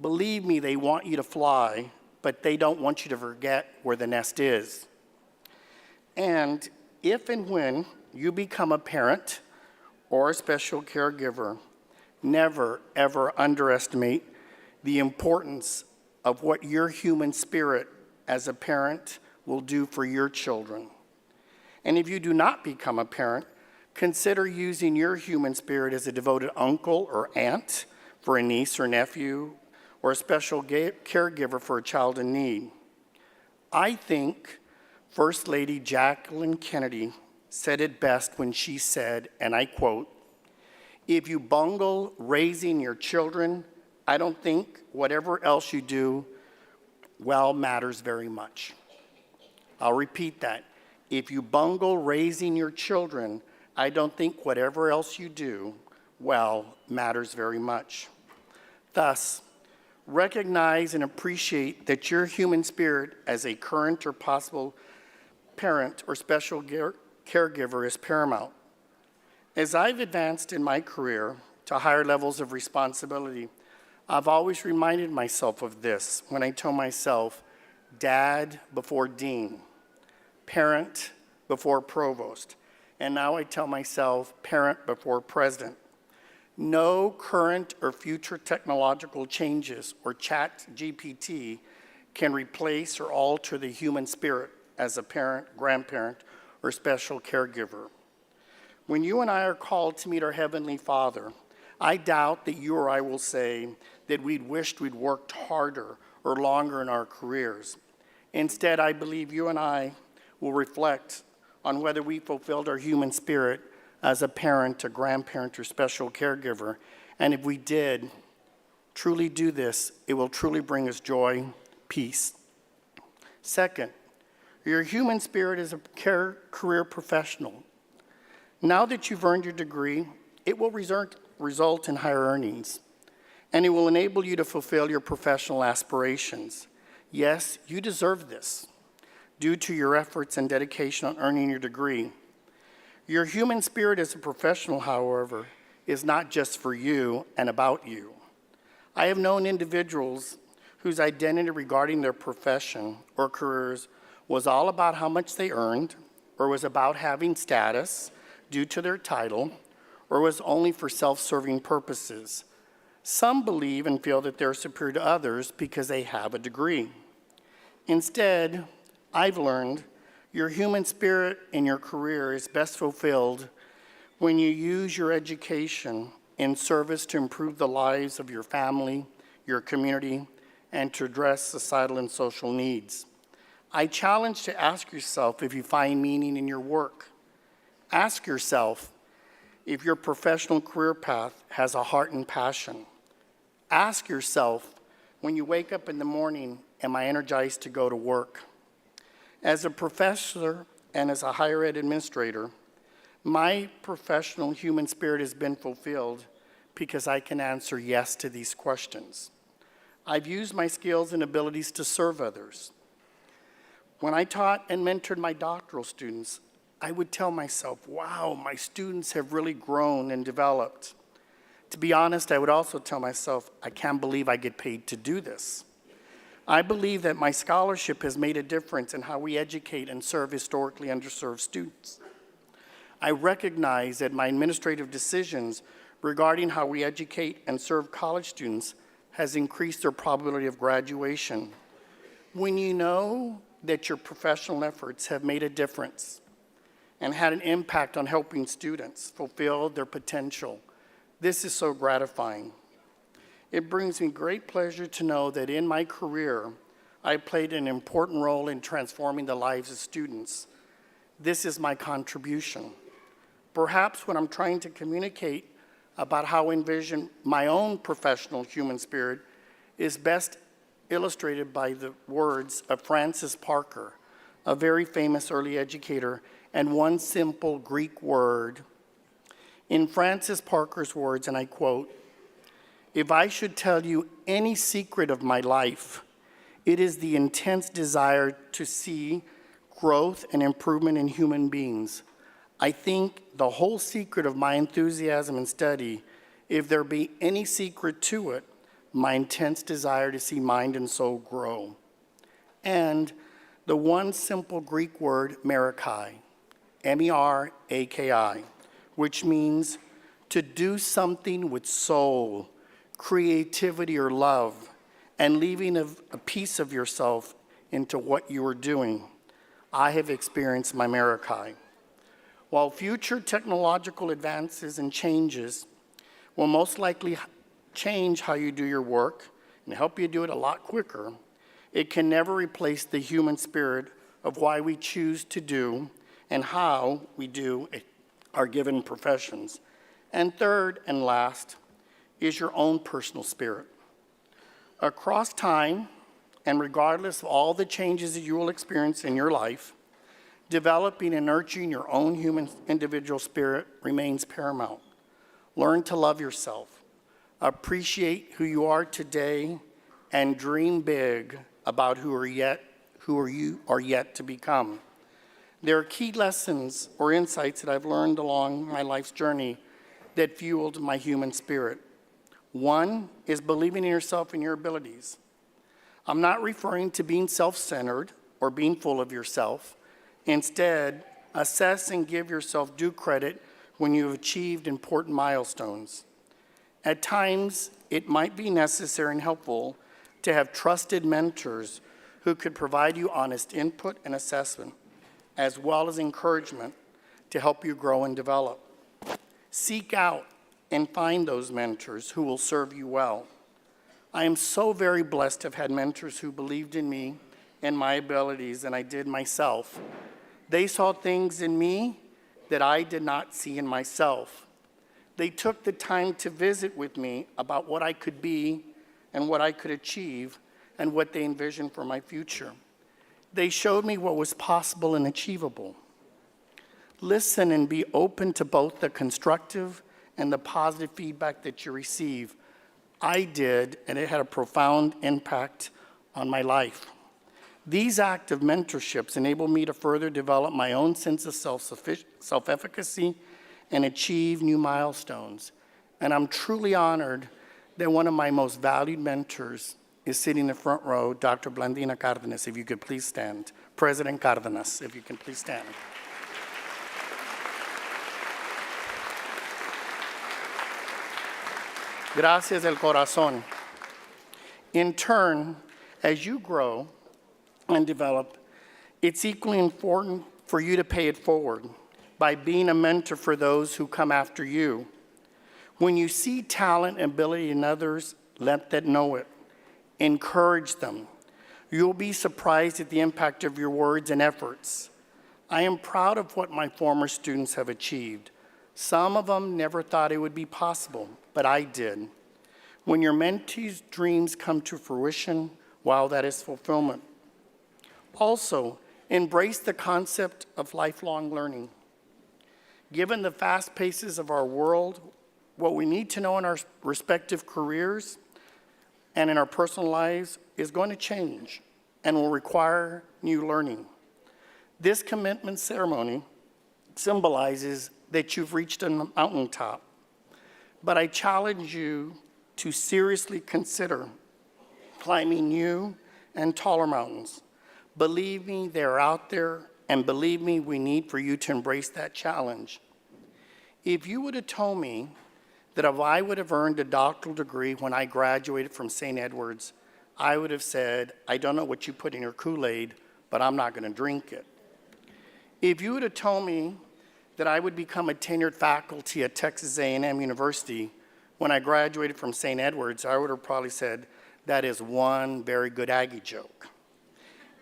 believe me, they want you to fly, but they don't want you to forget where the nest is. And if and when you become a parent or a special caregiver, never, ever underestimate the importance of what your human spirit as a parent will do for your children. And if you do not become a parent, consider using your human spirit as a devoted uncle or aunt for a niece or nephew, or a special caregiver for a child in need. I think First Lady Jacqueline Kennedy said it best when she said, and I quote, "If you bungle raising your children, I don't think whatever else you do well matters very much." I'll repeat that. If you bungle raising your children, I don't think whatever else you do well matters very much. Thus, recognize and appreciate that your human spirit as a current or possible parent or special caregiver is paramount. As I've advanced in my career to higher levels of responsibility, I've always reminded myself of this when I tell myself, Dad before Dean, parent before provost, and now I tell myself, parent before president. No current or future technological changes or ChatGPT can replace or alter the human spirit as a parent, grandparent, or special caregiver. When you and I are called to meet our Heavenly Father, I doubt that you or I will say that we'd wished we'd worked harder or longer in our careers. Instead, I believe you and I will reflect on whether we fulfilled our human spirit as a parent, a grandparent, or special caregiver. And if we did truly do this, it will truly bring us joy, peace. Second, your human spirit is a career professional. Now that you've earned your degree, it will result in higher earnings, and it will enable you to fulfill your professional aspirations. Yes, you deserve this due to your efforts and dedication on earning your degree. Your human spirit as a professional, however, is not just for you and about you. I have known individuals whose identity regarding their profession or careers was all about how much they earned, or was about having status due to their title, or was only for self-serving purposes. Some believe and feel that they're superior to others because they have a degree. Instead, I've learned your human spirit in your career is best fulfilled when you use your education in service to improve the lives of your family, your community, and to address societal and social needs. I challenge to ask yourself if you find meaning in your work. Ask yourself if your professional career path has a heart and passion. Ask yourself, when you wake up in the morning, am I energized to go to work? As a professor and as a higher ed administrator, my professional human spirit has been fulfilled because I can answer yes to these questions. I've used my skills and abilities to serve others. When I taught and mentored my doctoral students, I would tell myself, wow, my students have really grown and developed. To be honest, I would also tell myself, I can't believe I get paid to do this. I believe that my scholarship has made a difference in how we educate and serve historically underserved students. I recognize that my administrative decisions regarding how we educate and serve college students has increased their probability of graduation. When you know that your professional efforts have made a difference and had an impact on helping students fulfill their potential, This is so gratifying. It brings me great pleasure to know that in my career, I played an important role in transforming the lives of students. This is my contribution. Perhaps what I'm trying to communicate about how I envision my own professional human spirit is best illustrated by the words of Francis Parker, a very famous early educator, and one simple Greek word. In Francis Parker's words, and I quote, "If I should tell you any secret of my life, it is the intense desire to see growth and improvement in human beings. I think the whole secret of my enthusiasm and study, if there be any secret to it, my intense desire to see mind and soul grow." And the one simple Greek word, meraki, M-E-R-A-K-I, which means to do something with soul, creativity, or love, and leaving a piece of yourself into what you are doing. I have experienced my meraki. While future technological advances and changes will most likely change how you do your work and help you do it a lot quicker, it can never replace the human spirit of why we choose to do and how we do our given professions. And third and last is your own personal spirit. Across time, and regardless of all the changes that you will experience in your life, developing and nurturing your own human individual spirit remains paramount. Learn to love yourself, appreciate who you are today, and dream big about who you are yet to become. There are key lessons or insights that I've learned along my life's journey that fueled my human spirit. One is believing in yourself and your abilities. I'm not referring to being self-centered or being full of yourself. Instead, assess and give yourself due credit when you have achieved important milestones. At times, it might be necessary and helpful to have trusted mentors who could provide you honest input and assessment, as well as encouragement to help you grow and develop. Seek out and find those mentors who will serve you well. I am so very blessed to have had mentors who believed in me and my abilities, and I did myself. They saw things in me that I did not see in myself. They took the time to visit with me about what I could be and what I could achieve and what they envisioned for my future. They showed me what was possible and achievable. Listen and be open to both the constructive and the positive feedback that you receive. I did, and it had a profound impact on my life. These active mentorships enable me to further develop my own sense of self-efficacy and achieve new milestones. And I'm truly honored that one of my most valued mentors is sitting in the front row, Dr. Blandina Cárdenas, if you could please stand. President Cárdenas, if you can please stand. Gracias del corazón. In turn, as you grow and develop, it's equally important for you to pay it forward by being a mentor for those who come after you. When you see talent and ability in others, let them know it. Encourage them. You'll be surprised at the impact of your words and efforts. I am proud of what my former students have achieved. Some of them never thought it would be possible, but I did. When your mentees' dreams come to fruition, wow, that is fulfillment. Also, embrace the concept of lifelong learning. Given the fast paces of our world, what we need to know in our respective careers and in our personal lives is going to change and will require new learning. This commitment ceremony symbolizes that you've reached a mountaintop, but I challenge you to seriously consider climbing new and taller mountains. Believe me, they're out there, and believe me, we need for you to embrace that challenge. If you would have told me that if I would have earned a doctoral degree when I graduated from St. Edward's, I would have said, I don't know what you put in your Kool-Aid, but I'm not going to drink it. If you would have told me that I would become a tenured faculty at Texas A&M University when I graduated from St. Edward's, I would have probably said, that is one very good Aggie joke.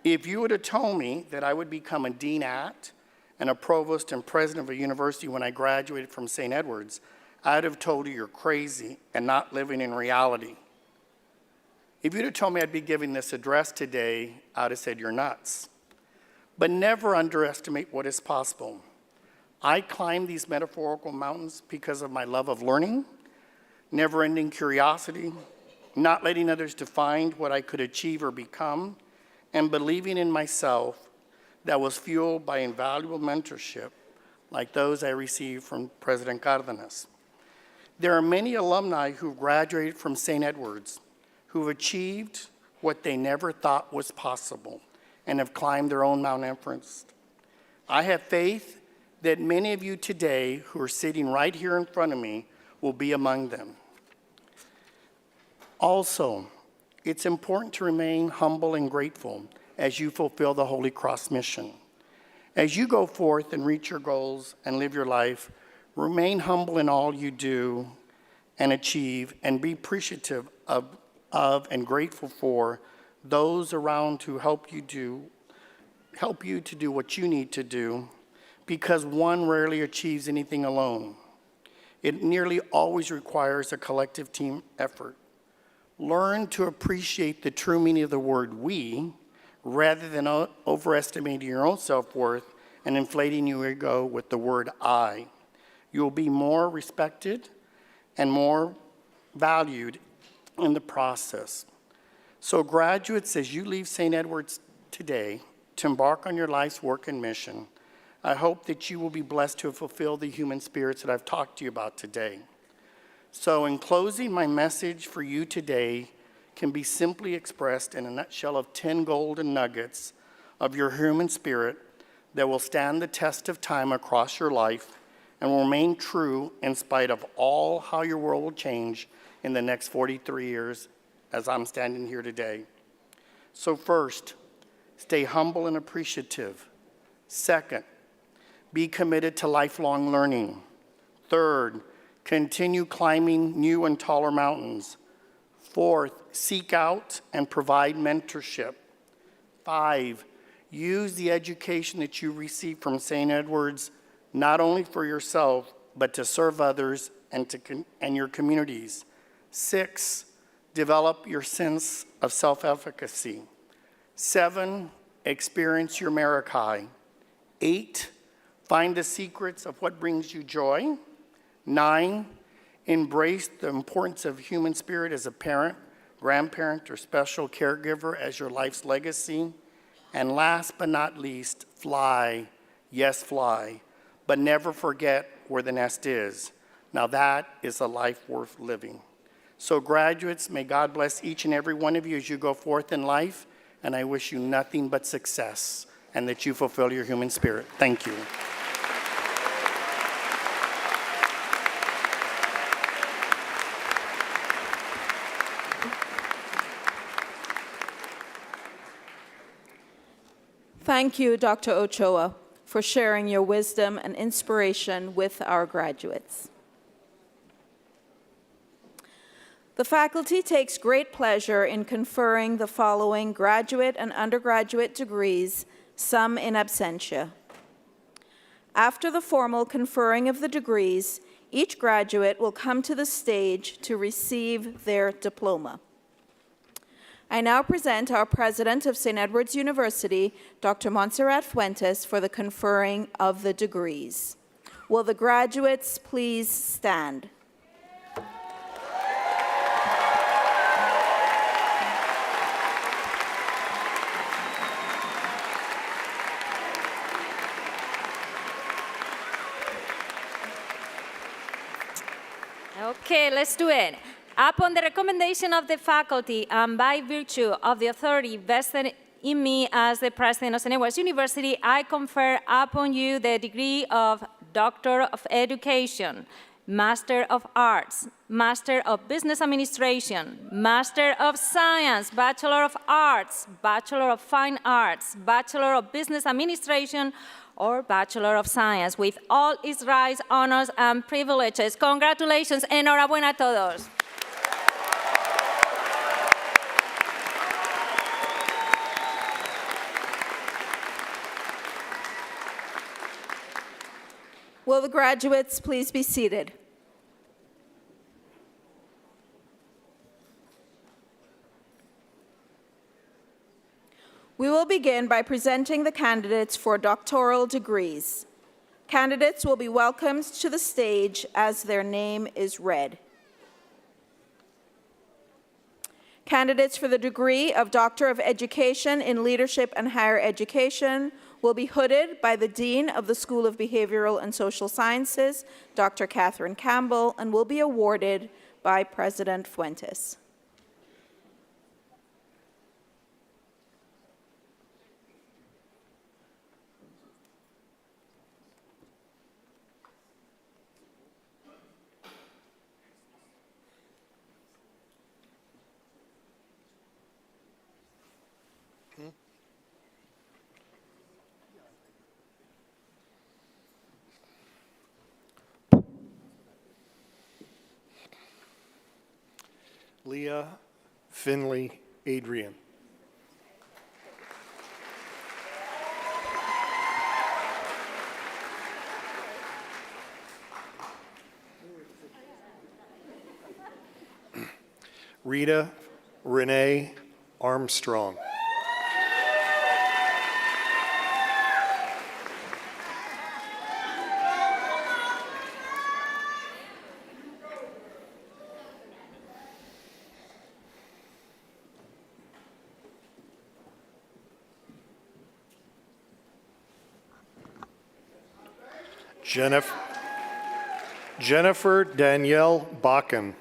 If you would have told me that I would become a dean at and a provost and president of a university when I graduated from St. Edward's, I'd have told you you're crazy and not living in reality. If you'd have told me I'd be giving this address today, I'd have said you're nuts. But never underestimate what is possible. I climb these metaphorical mountains because of my love of learning, never-ending curiosity, not letting others define what I could achieve or become, and believing in myself that was fueled by invaluable mentorship like those I received from President Cárdenas. There are many alumni who graduated from St. Edward's who have achieved what they never thought was possible and have climbed their own Mount Everest. I have faith that many of you today who are sitting right here in front of me will be among them. Also, it's important to remain humble and grateful as you fulfill the Holy Cross mission. As you go forth and reach your goals and live your life, remain humble in all you do and achieve, and be appreciative of and grateful for those around who help you to do what you need to do, because one rarely achieves anything alone. It nearly always requires a collective team effort. Learn to appreciate the true meaning of the word we, rather than overestimating your own self-worth and inflating your ego with the word I. You'll be more respected and more valued in the process. So graduates, as you leave St. Edward's today to embark on your life's work and mission, I hope that you will be blessed to fulfill the human spirits that I've talked to you about today. So in closing, my message for you today can be simply expressed in a nutshell of 10 golden nuggets of your human spirit that will stand the test of time across your life and will remain true in spite of all how your world will change in the next 43 years as I'm standing here today. So first, stay humble and appreciative. Second, be committed to lifelong learning. Third, continue climbing new and taller mountains. Fourth, seek out and provide mentorship. 5, use the education that you receive from St. Edward's not only for yourself, but to serve others and your communities. 6, develop your sense of self-efficacy. 7, experience your Americai. 8, find the secrets of what brings you joy. 9, embrace the importance of human spirit as a parent, grandparent, or special caregiver as your life's legacy. And last but not least, fly, yes, fly, but never forget where the nest is. Now that is a life worth living. So graduates, may God bless each and every one of you as you go forth in life, and I wish you nothing but success and that you fulfill your human spirit. Thank you. Thank you, Dr. Ochoa, for sharing your wisdom and inspiration with our graduates. The faculty takes great pleasure in conferring the following graduate and undergraduate degrees, some in absentia. After the formal conferring of the degrees, each graduate will come to the stage to receive their diploma. I now present our president of St. Edward's University, Dr. Montserrat Fuentes, for the conferring of the degrees. Will the graduates please stand? Okay, let's do it. Upon the recommendation of the faculty and by virtue of the authority vested in me as the president of St. Edward's University, I confer upon you the degree of Doctor of Education. Master of Arts, Master of Business Administration, Master of Science, Bachelor of Arts, Bachelor of Fine Arts, Bachelor of Business Administration, or Bachelor of Science, with all its rights, honors, and privileges. Congratulations, enhorabuena a todos. Will the graduates please be seated? We will begin by presenting the candidates for doctoral degrees. Candidates will be welcomed to the stage as their name is read. Candidates for the degree of Doctor of Education in Leadership and Higher Education will be hooded by the Dean of the School of Behavioral and Social Sciences, Dr. Catherine Campbell, and will be awarded by President Fuentes. Leah Finley Adrian. Rita Renee Armstrong. Jennifer Danielle Bakken.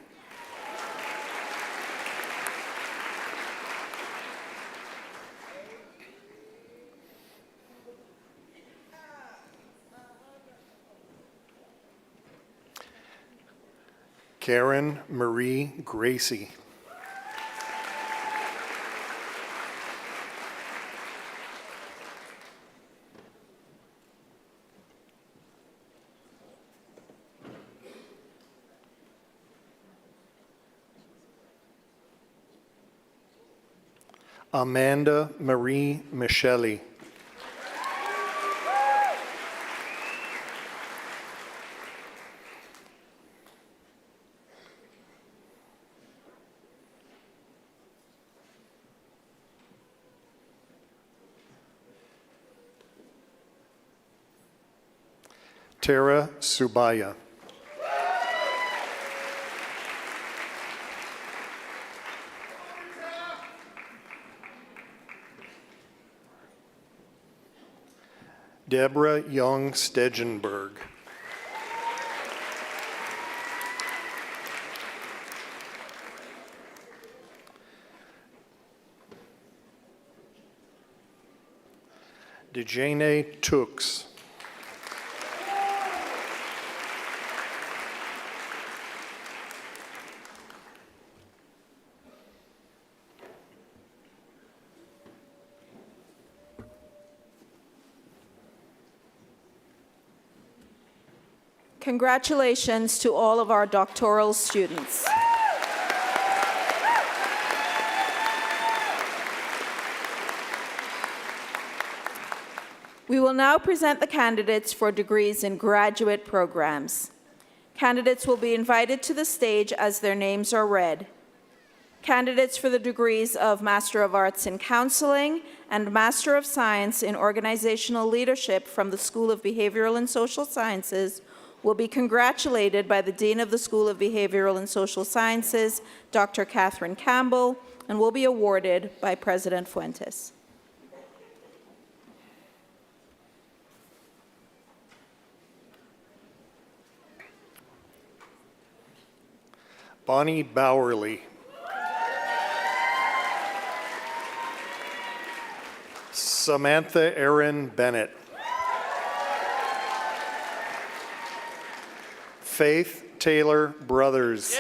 Karen Marie Gracie. Amanda Marie Micheli. Tara Subaya. Deborah Young Stegenberg. Dejane Tooks. Congratulations to all of our doctoral students. We will now present the candidates for degrees in graduate programs. Candidates will be invited to the stage as their names are read. Candidates for the degrees of Master of Arts in Counseling and Master of Science in Organizational Leadership from the School of Behavioral and Social Sciences will be congratulated by the Dean of the School of Behavioral and Social Sciences, Dr. Catherine Campbell, and will be awarded by President Fuentes. Bonnie Bowerly. Samantha Erin Bennett. Faith Taylor Brothers.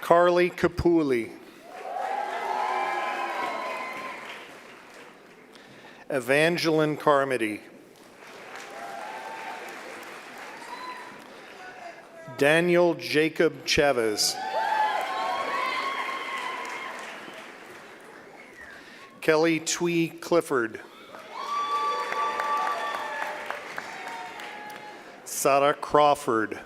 Carly Capuli. Evangeline Carmody. Daniel Jacob Chavez. Kelly Twee Clifford. Sarah Crawford.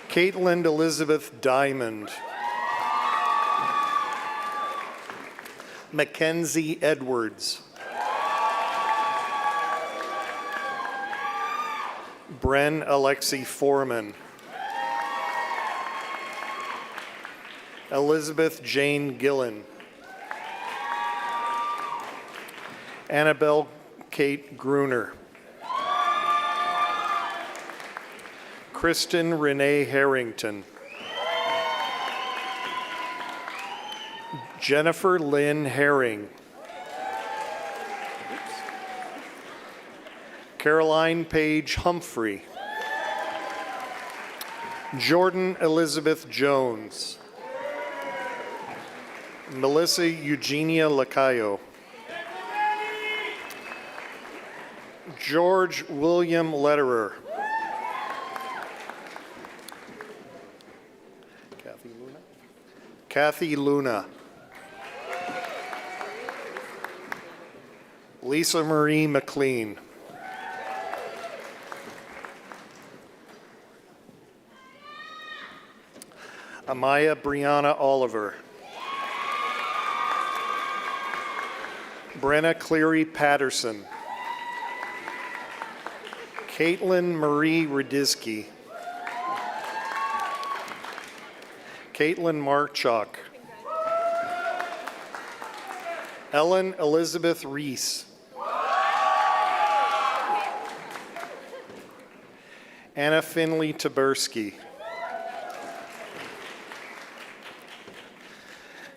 Caitlin Elizabeth Diamond. Mackenzie Edwards. Bren Alexi Foreman. Elizabeth Jane Gillen. Annabelle Kate Gruner. Kristen Renee Harrington. Jennifer Lynn Herring. Caroline Page Humphrey. Jordan Elizabeth Jones. Melissa Eugenia Lacayo. George William Lederer. Kathy Luna. Lisa Marie McLean. Amaya Brianna Oliver. Brenna Cleary Patterson. Caitlin Marie Radisky. Caitlin Marchuk. Ellen Elizabeth Reese. Anna Finley Taberski.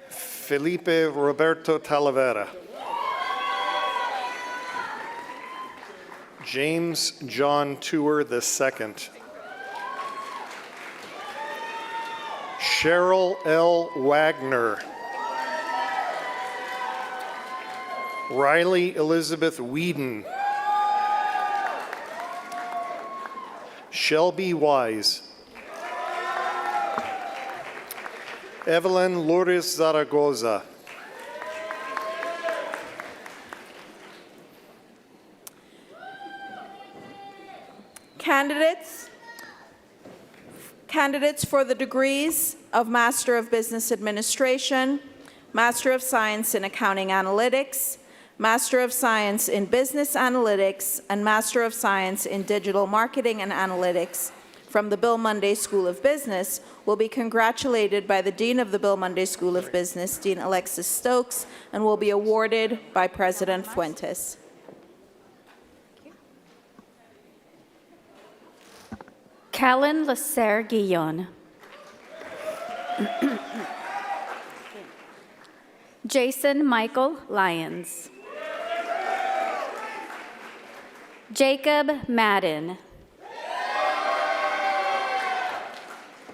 Felipe Roberto Talavera. James John Tour II. Cheryl L. Wagner. Riley Elizabeth Whedon. Shelby Wise. Evelyn Lourdes Zaragoza. Candidates for the degrees of Master of Business Administration, Master of Science in Accounting Analytics, Master of Science in Business Analytics, and Master of Science in Digital Marketing and Analytics from the Bill Munday School of Business will be congratulated by the Dean of the Bill Munday School of Business, Dean Alexis Stokes, and will be awarded by President Fuentes. Callan Lasser Guillon. Jason Michael Lyons. Jacob Madden.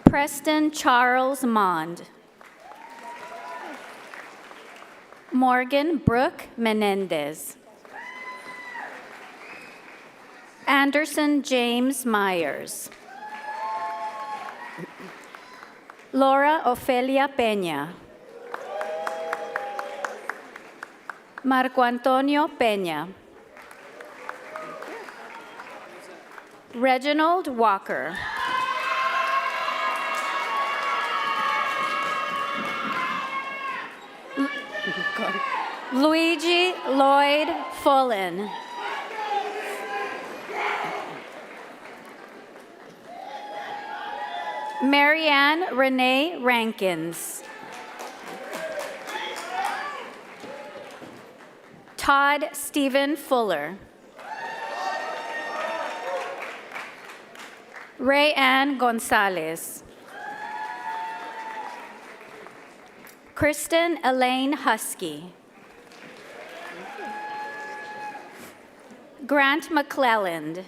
Preston Charles Mond. Morgan Brooke Menendez. Anderson James Myers. Laura Ofelia Peña. Marco Antonio Peña. Reginald Walker. Luigi Lloyd Fullen. Marianne Renee Rankins. Todd Stephen Fuller. Ray Ann Gonzalez. Kristen Elaine Husky. Grant McClelland.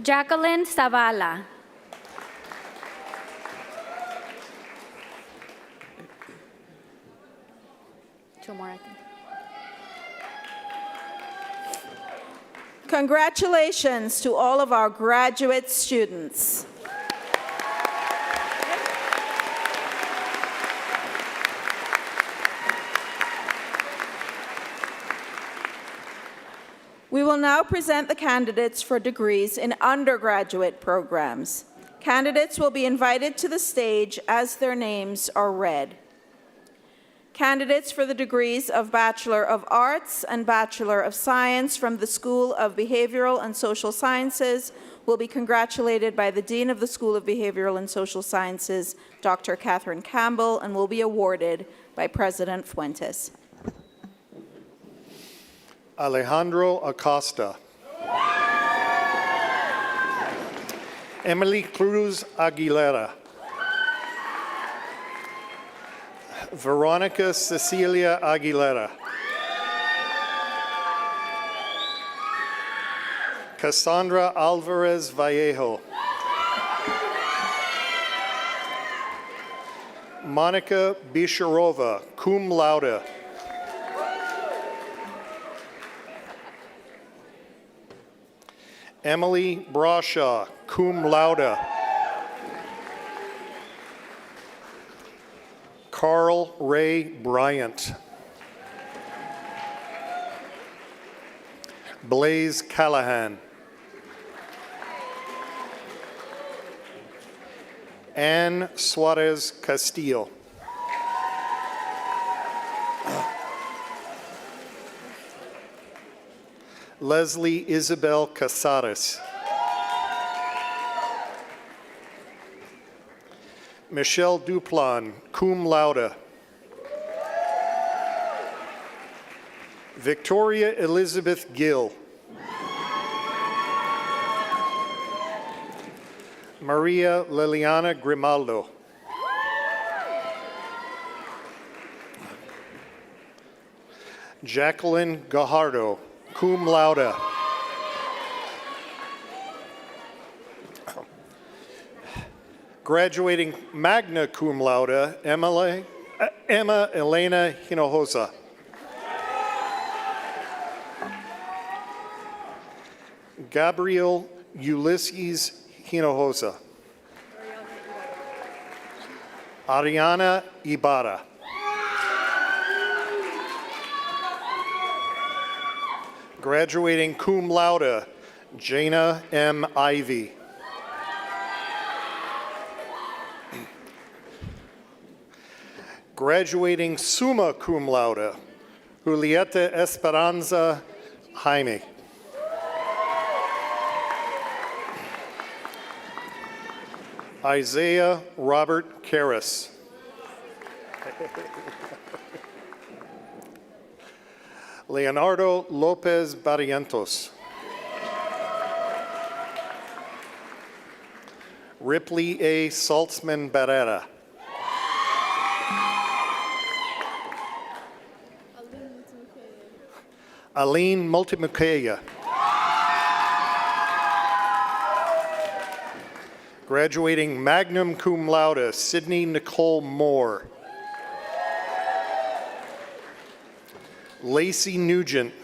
Jacqueline Zavala. Two more, I think. Congratulations to all of our graduate students. We will now present the candidates for degrees in undergraduate programs. Candidates will be invited to the stage as their names are read. Candidates for the degrees of Bachelor of Arts and Bachelor of Science from the School of Behavioral and Social Sciences will be congratulated by the Dean of the School of Behavioral and Social Sciences, Dr. Catherine Campbell, and will be awarded by President Fuentes. Alejandro Acosta. Emily Cruz Aguilera. Veronica Cecilia Aguilera. Cassandra Alvarez Vallejo. Monica Bisharova, cum laude. Emily Brashaw, cum laude. Carl Ray Bryant. Blaze Callahan. Anne Suarez Castillo. Leslie Isabel Casares. Michelle Duplan, cum laude. Victoria Elizabeth Gill. Maria Liliana Grimaldo. Jacqueline Gajardo, cum laude. Graduating magna cum laude, Emma Elena Hinojosa. Gabriel Ulysses Hinojosa. Ariana Ibarra. Graduating cum laude, Jana M. Ivy. Graduating summa cum laude, Julieta Esperanza Jaime. Isaiah Robert Karras. Leonardo Lopez Barrientos. Ripley A. Saltzman Barrera. Aline Multimukeya. Graduating magna cum laude, Sydney Nicole Moore. Lacey Nugent.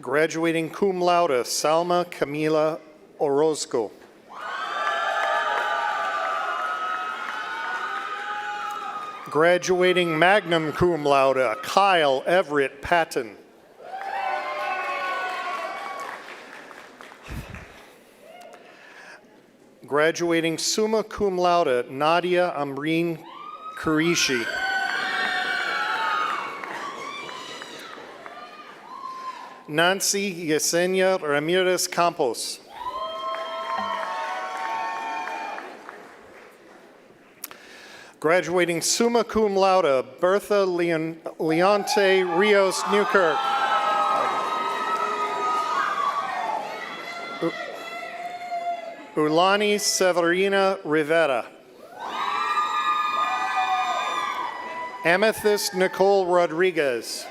Graduating cum laude, Salma Camila Orozco. Graduating magna cum laude, Kyle Everett Patton. Graduating summa cum laude, Nadia Amreen Kurishi. Nancy Yesenia Ramirez Campos. Graduating summa cum laude, Bertha Leonte Rios Newkirk. Ulani Severina Rivera. Amethyst Nicole Rodriguez.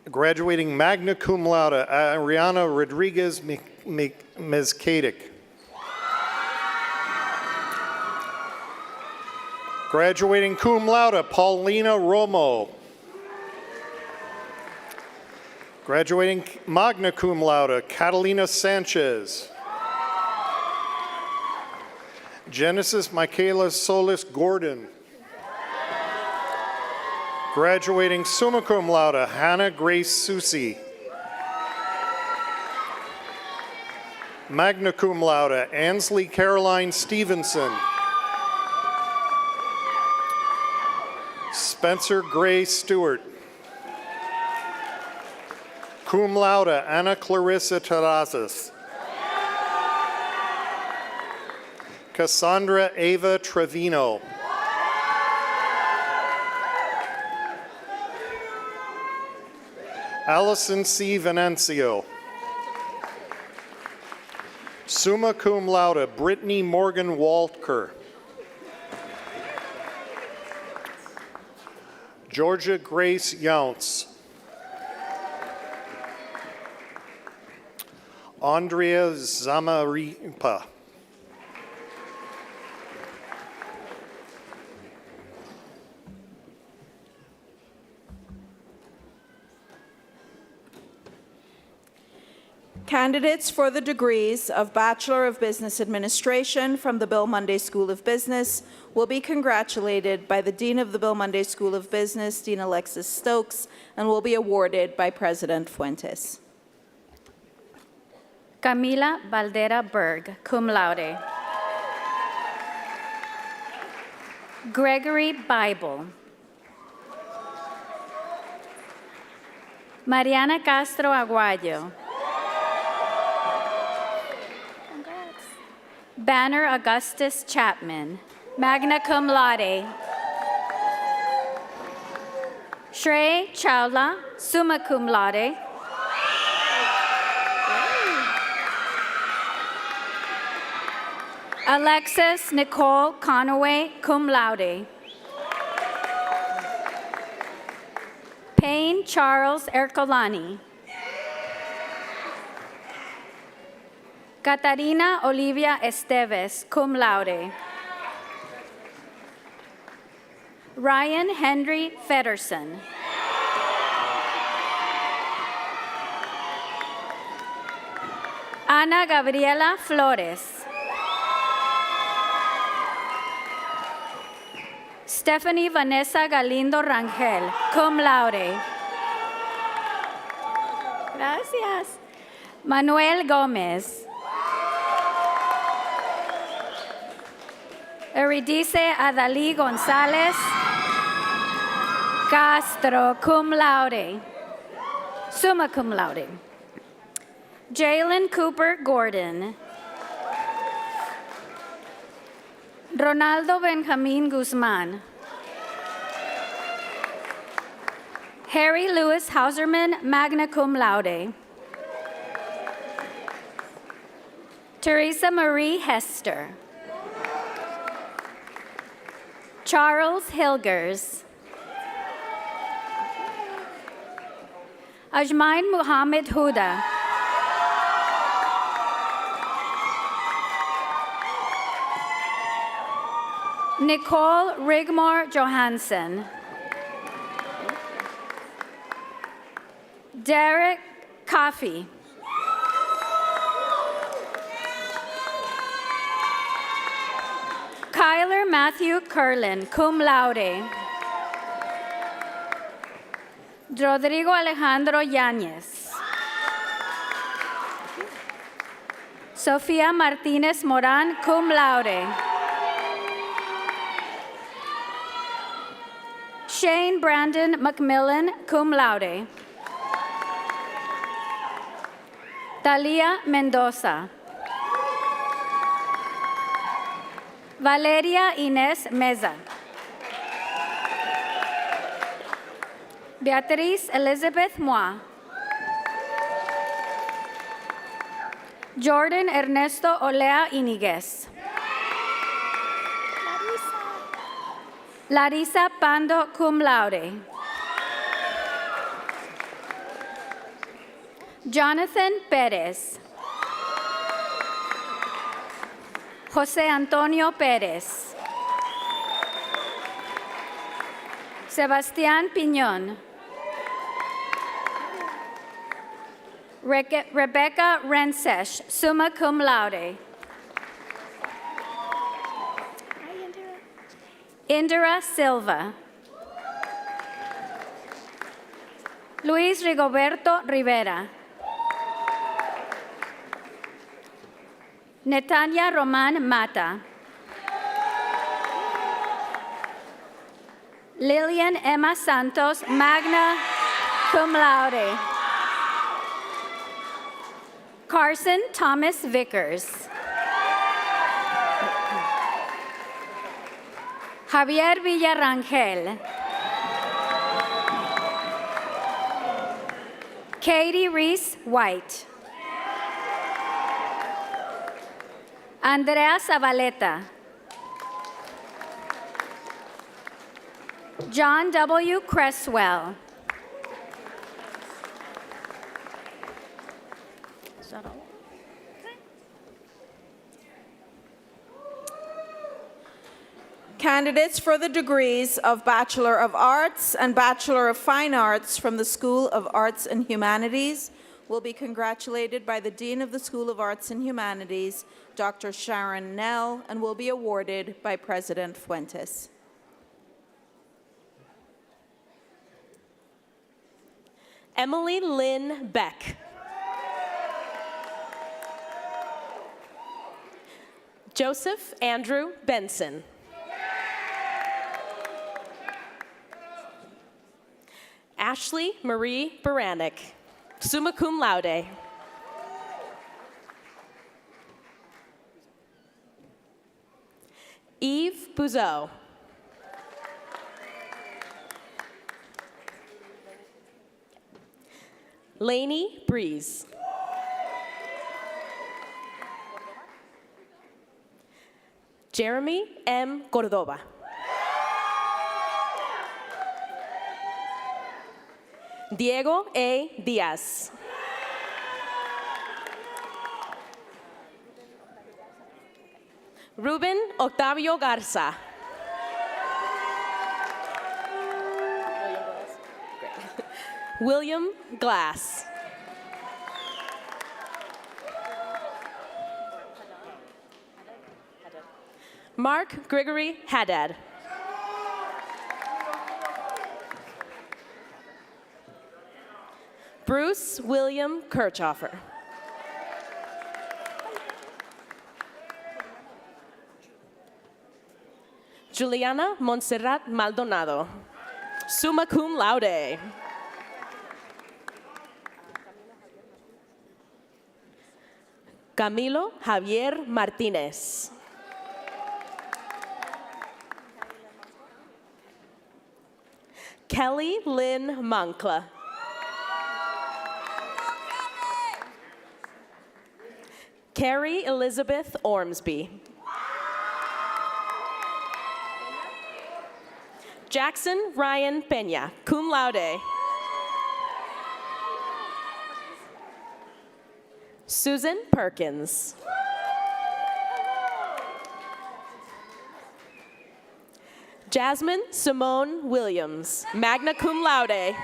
Graduating magna cum laude, Ariana Rodriguez Mezkadic. Graduating cum laude, Paulina Romo. Graduating magna cum laude, Catalina Sanchez. Genesis Michaela Solis Gordon. Graduating summa cum laude, Hannah Grace Susi. Magna cum laude, Ansley Caroline Stevenson. Spencer Gray Stewart. Cum laude, Ana Clarissa Terrazas. Cassandra Ava Trevino. Allison C. Venancio. Summa cum laude, Brittany Morgan Walker. Georgia Grace Younts. Andrea Zamaripa. Candidates for the degrees of Bachelor of Business Administration from the Bill Munday School of Business will be congratulated by the Dean of the Bill Munday School of Business, Dean Alexis Stokes, and will be awarded by President Fuentes. Camila Valdera Berg, cum laude. Gregory Bible. Mariana Castro Aguayo. Banner Augustus Chapman, magna cum laude. Shrey Chawla, summa cum laude. Alexis Nicole Conaway, cum laude. Payne Charles Ercolani. Catarina Olivia Esteves, cum laude. Ryan Henry Fedderson. Ana Gabriela Flores. Stephanie Vanessa Galindo Rangel, cum laude. Gracias. Manuel Gómez. Eurydice Adalí González Castro, cum laude. Summa cum laude. Jalen Cooper Gordon. Ronaldo Benjamin Guzman. Harry Lewis Hauserman, magna cum laude. Teresa Marie Hester. Charles Hilgers. Ajmain Muhammad Huda. Nicole Rigmore Johansson. Derek Coffey. Kyler Matthew Curlin, cum laude. Rodrigo Alejandro Yáñez. Sofía Martínez Morán, cum laude. Shane Brandon McMillan, cum laude. Talia Mendoza. Valeria Inés Meza. Beatriz Elizabeth Moa. Jordan Ernesto Olea Iniguez. Larissa Pando, cum laude. Jonathan Perez. José Antonio Pérez. Sebastián Piñón. Rebecca Rensesh, summa cum laude. Indira Silva. Luis Rigoberto Rivera. Netanya Roman Mata. Lilian Emma Santos, magna cum laude. Carson Thomas Vickers. Javier Villarangel. Katie Reese White. Andrea Zavaleta. John W. Cresswell. Is that all? Candidates for the degrees of Bachelor of Arts and Bachelor of Fine Arts from the School of Arts and Humanities will be congratulated by the Dean of the School of Arts and Humanities, Dr. Sharon Nell, and will be awarded by President Fuentes. Emily Lynn Beck. Joseph Andrew Benson. Ashley Marie Baranek, summa cum laude. Eve Bouzeau. Lainey Breeze. Jeremy M. Cordova. Diego A. Diaz. Ruben Octavio Garza. William Glass. Mark Gregory Haddad. Bruce William Kirchhoffer. Juliana Montserrat Maldonado, summa cum laude. Camilo Javier Martínez. Kelly Lynn Moncla. Carrie Elizabeth Ormsby. Jackson Ryan Peña, cum laude. Susan Perkins. Jasmine Simone Williams, magna cum laude.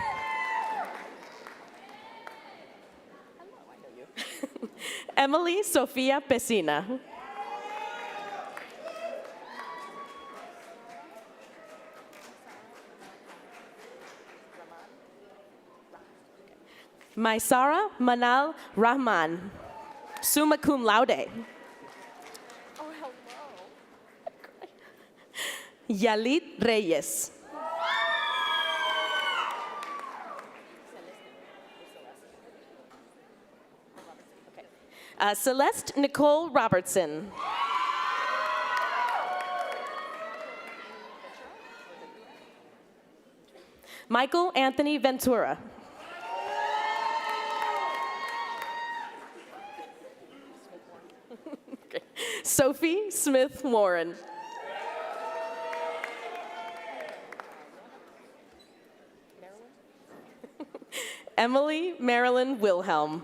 Emily Sofia Pesina. Maisara Manal Rahman, summa cum laude. Oh, hello. Yalit Reyes. Celeste Nicole Robertson. Michael Anthony Ventura. Sophie Smith Warren. Emily Marilyn Wilhelm.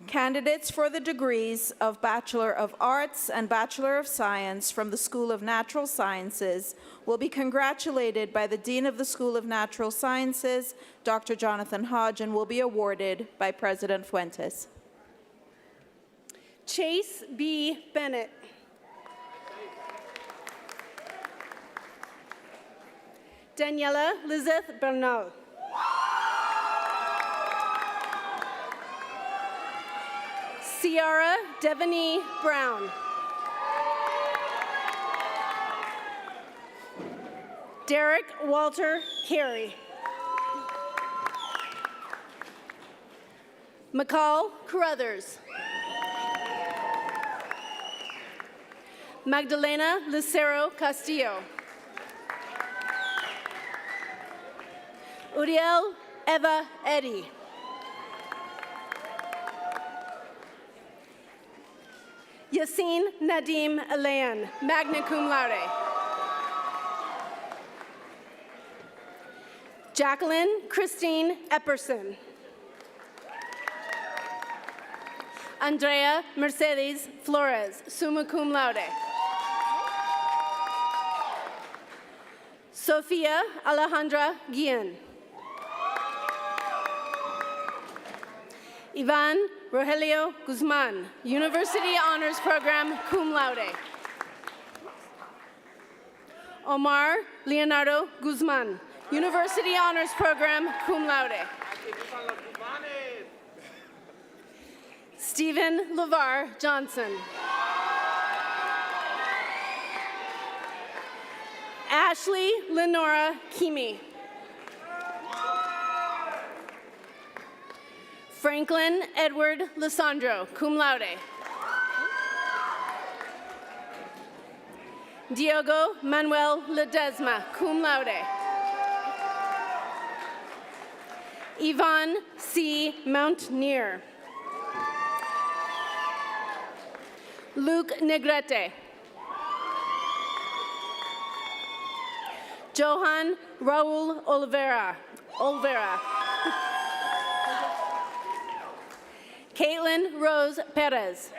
Candidates for the degrees of Bachelor of Arts and Bachelor of Science from the School of Natural Sciences will be congratulated by the Dean of the School of Natural Sciences, Dr. Jonathan Hodge, and will be awarded by President Fuentes. Chase B. Bennett. Daniela Lizeth Bernal. Ciara Devaney Brown. Derek Walter Carey. McCall Carruthers. Magdalena Lucero Castillo. Uriel Eva Eddy. Yassine Nadim Alain, magna cum laude. Jacqueline Christine Epperson. Andrea Mercedes Flores, summa cum laude. Sofia Alejandra Guillen. Ivan Rogelio Guzman, University Honors Program, cum laude. Omar Leonardo Guzman, University Honors Program, cum laude. Stephen LeVar Johnson. Ashley Lenora Kimi. Franklin Edward Lisandro, cum laude. Diogo Manuel Ledesma, cum laude. Yvonne C. Mountaineer. Luke Negrete. Johan Raul Olvera. Caitlin Rose Perez.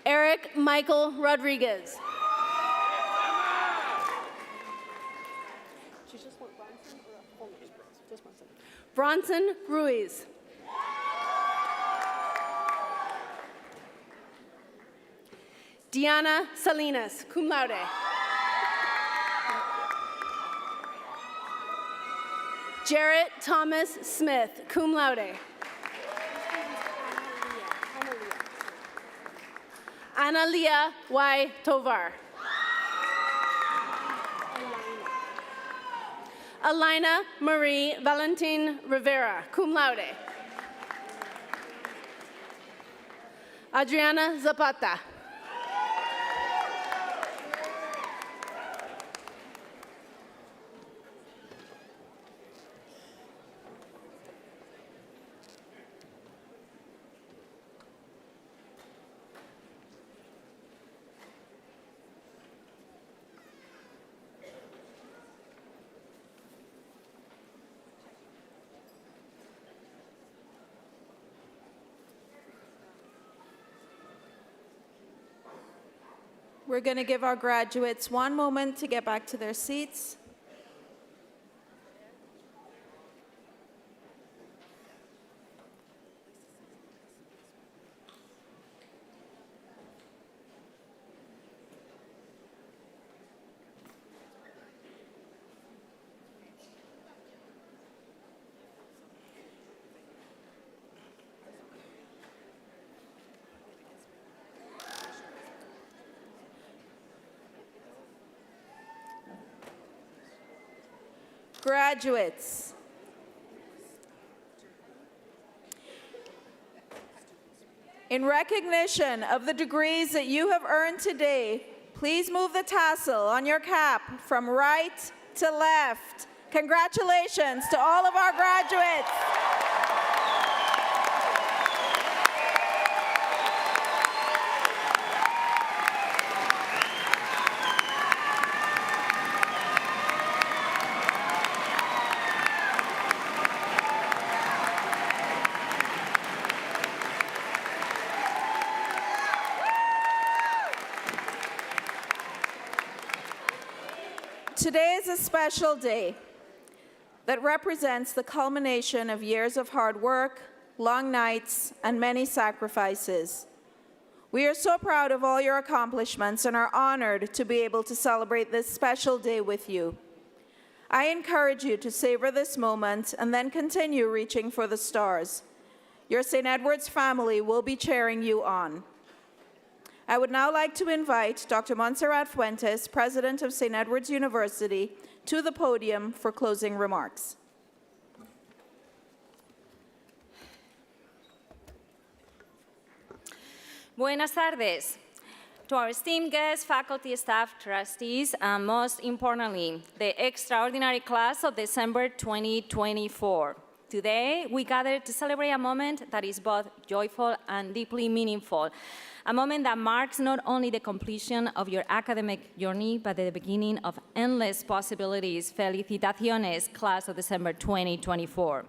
Eric Michael Rodriguez. Bronson Ruiz. Diana Salinas, cum laude. Jarrett Thomas Smith, cum laude. Analia Y. Tovar. Alina Marie Valentin Rivera, cum laude. Adriana Zapata. We're going to give our graduates one moment to get back to their seats. Graduates, in recognition of the degrees that you have earned today, Please move the tassel on your cap from right to left. Congratulations to all of our graduates. Today is a special day that represents the culmination of years of hard work, long nights, and many sacrifices. We are so proud of all your accomplishments and are honored to be able to celebrate this special day with you. I encourage you to savor this moment and then continue reaching for the stars. Your St. Edward's family will be cheering you on. I would now like to invite Dr. Montserrat Fuentes, President of St. Edward's University, to the podium for closing remarks. Buenas tardes. To our esteemed guests, faculty, staff, trustees, and most importantly, the extraordinary class of December 2024. Today, we gather to celebrate a moment that is both joyful and deeply meaningful. A moment that marks not only the completion of your academic journey, but the beginning of endless possibilities. Felicitaciones, class of December 2024.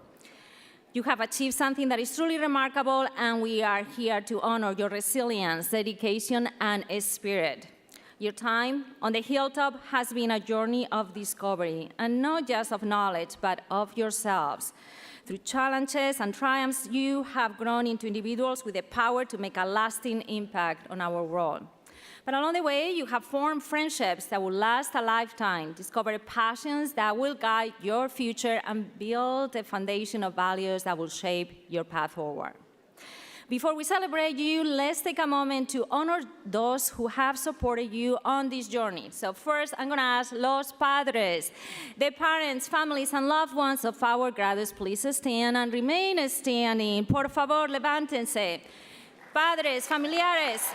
You have achieved something that is truly remarkable, and we are here to honor your resilience, dedication, and spirit. Your time on the hilltop has been a journey of discovery, and not just of knowledge, but of yourselves. Through challenges and triumphs, you have grown into individuals with the power to make a lasting impact on our world. But along the way, you have formed friendships that will last a lifetime, discovered passions that will guide your future, and build a foundation of values that will shape your path forward. Before we celebrate you, let's take a moment to honor those who have supported you on this journey. So first, I'm going to ask los padres, the parents, families, and loved ones of our graduates, please stand and remain standing. Por favor, levántense. Padres, familiares.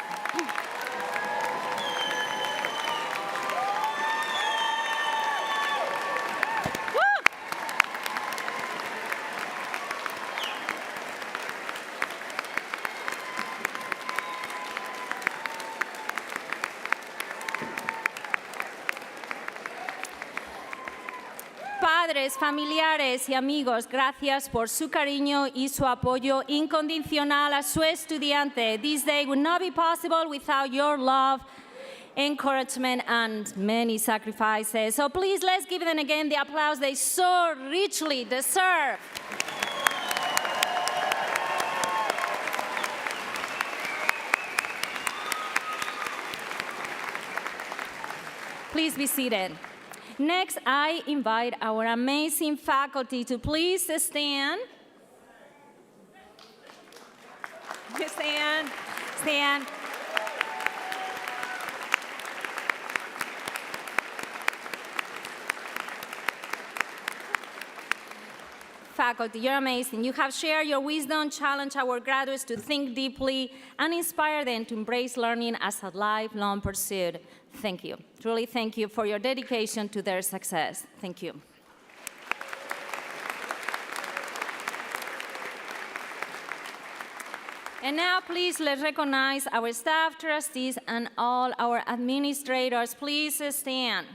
Padres, familiares y amigos, gracias por su cariño y su apoyo incondicional a su estudiante. This day would not be possible without your love, encouragement, and many sacrifices. So please, let's give them again the applause they so richly deserve. Please be seated. Next, I invite our amazing faculty to please stand. Stand. Faculty, you're amazing. You have shared your wisdom, challenged our graduates to think deeply, and inspired them to embrace learning as a lifelong pursuit. Thank you. Truly thank you for your dedication to their success. Thank you. And now, please, let's recognize our staff, trustees, and all our administrators. Please stand.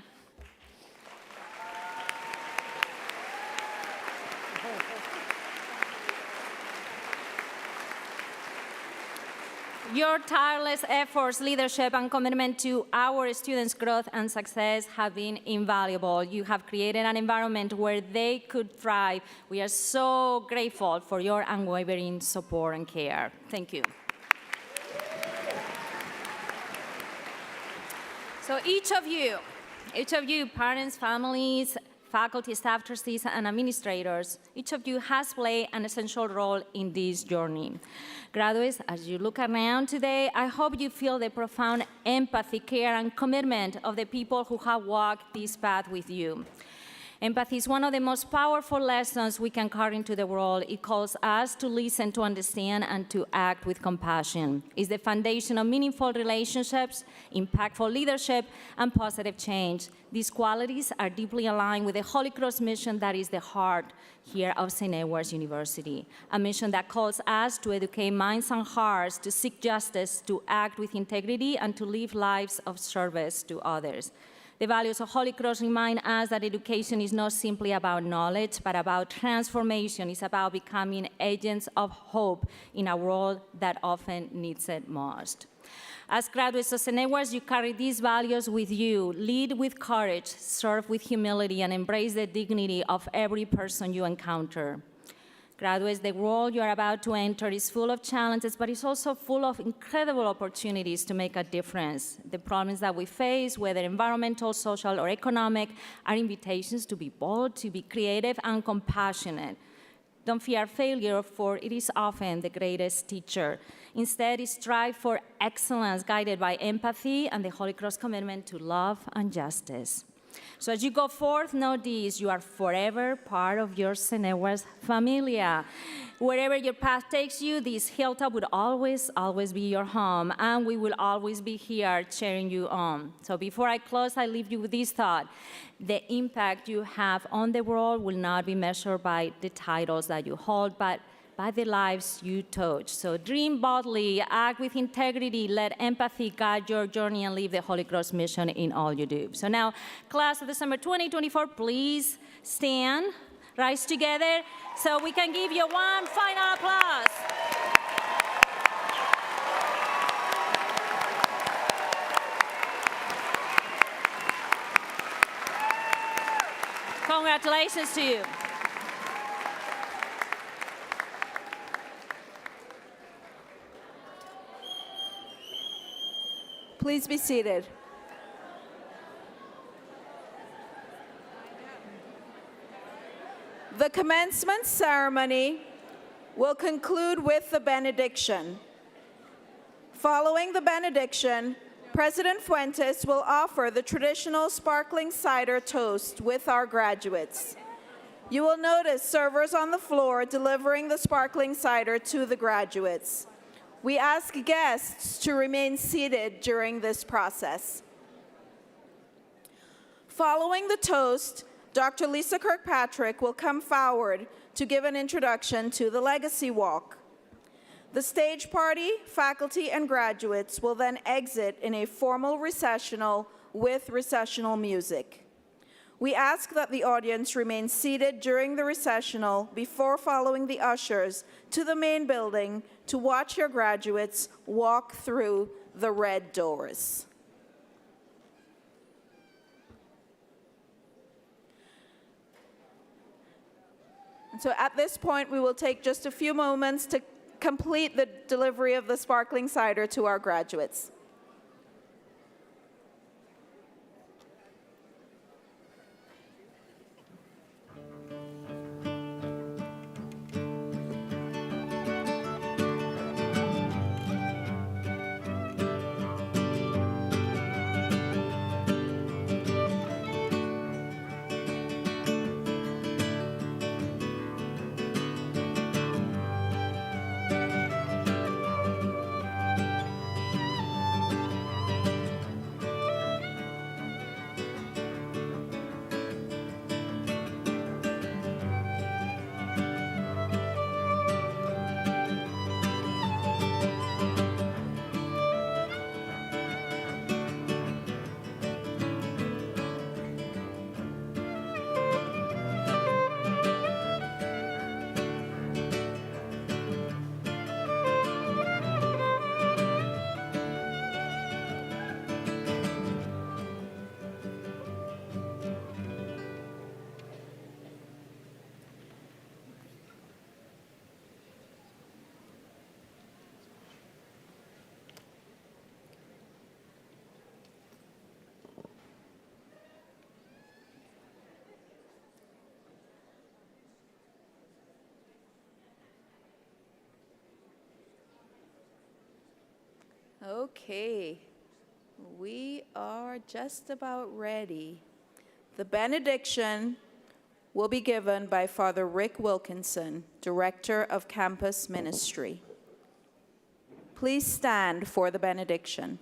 Your tireless efforts, leadership, and commitment to our students' growth and success have been invaluable. You have created an environment where they could thrive. We are so grateful for your unwavering support and care. Thank you. So each of you, parents, families, faculty, staff, trustees, and administrators, each of you has played an essential role in this journey. Graduates, as you look around today, I hope you feel the profound empathy, care, and commitment of the people who have walked this path with you. Empathy is one of the most powerful lessons we can carry into the world. It calls us to listen, to understand, and to act with compassion. It's the foundation of meaningful relationships, impactful leadership, and positive change. These qualities are deeply aligned with the Holy Cross mission that is the heart here of St. Edward's University, a mission that calls us to educate minds and hearts, to seek justice, to act with integrity, and to live lives of service to others. The values of Holy Cross remind us that education is not simply about knowledge, but about transformation. It's about becoming agents of hope in a world that often needs it most. As graduates of St. Edward's, you carry these values with you. Lead with courage, serve with humility, and embrace the dignity of every person you encounter. Graduates, the world you are about to enter is full of challenges, but it's also full of incredible opportunities to make a difference. The problems that we face, whether environmental, social, or economic, are invitations to be bold, to be creative, and compassionate. Don't fear failure, for it is often the greatest teacher. Instead, strive for excellence, guided by empathy and the Holy Cross commitment to love and justice. So as you go forth, know this: you are forever part of your St. Edward's familia. Wherever your path takes you, this hilltop will always be your home, and we will always be here cheering you on. So before I close, I leave you with this thought: the impact you have on the world will not be measured by the titles that you hold, but by the lives you touch. So dream boldly, act with integrity, let empathy guide your journey, and live the Holy Cross mission in all you do. So now, class of the summer 2024, please stand, rise together, so we can give you one final applause. Congratulations to you. Please be seated. The commencement ceremony will conclude with the benediction. Following the benediction, President Fuentes will offer the traditional sparkling cider toast with our graduates. You will notice servers on the floor delivering the sparkling cider to the graduates. We ask guests to remain seated during this process. Following the toast, Dr. Lisa Kirkpatrick will come forward to give an introduction to the Legacy Walk. The stage party, faculty, and graduates will then exit in a formal recessional with recessional music. We ask that the audience remain seated during the recessional before following the ushers to the main building to watch your graduates walk through the red doors. And so at this point, we will take just a few moments to complete the delivery of the sparkling cider to our graduates. Okay, we are just about ready. The benediction will be given by Father Rick Wilkinson, Director of Campus Ministry. Please stand for the benediction.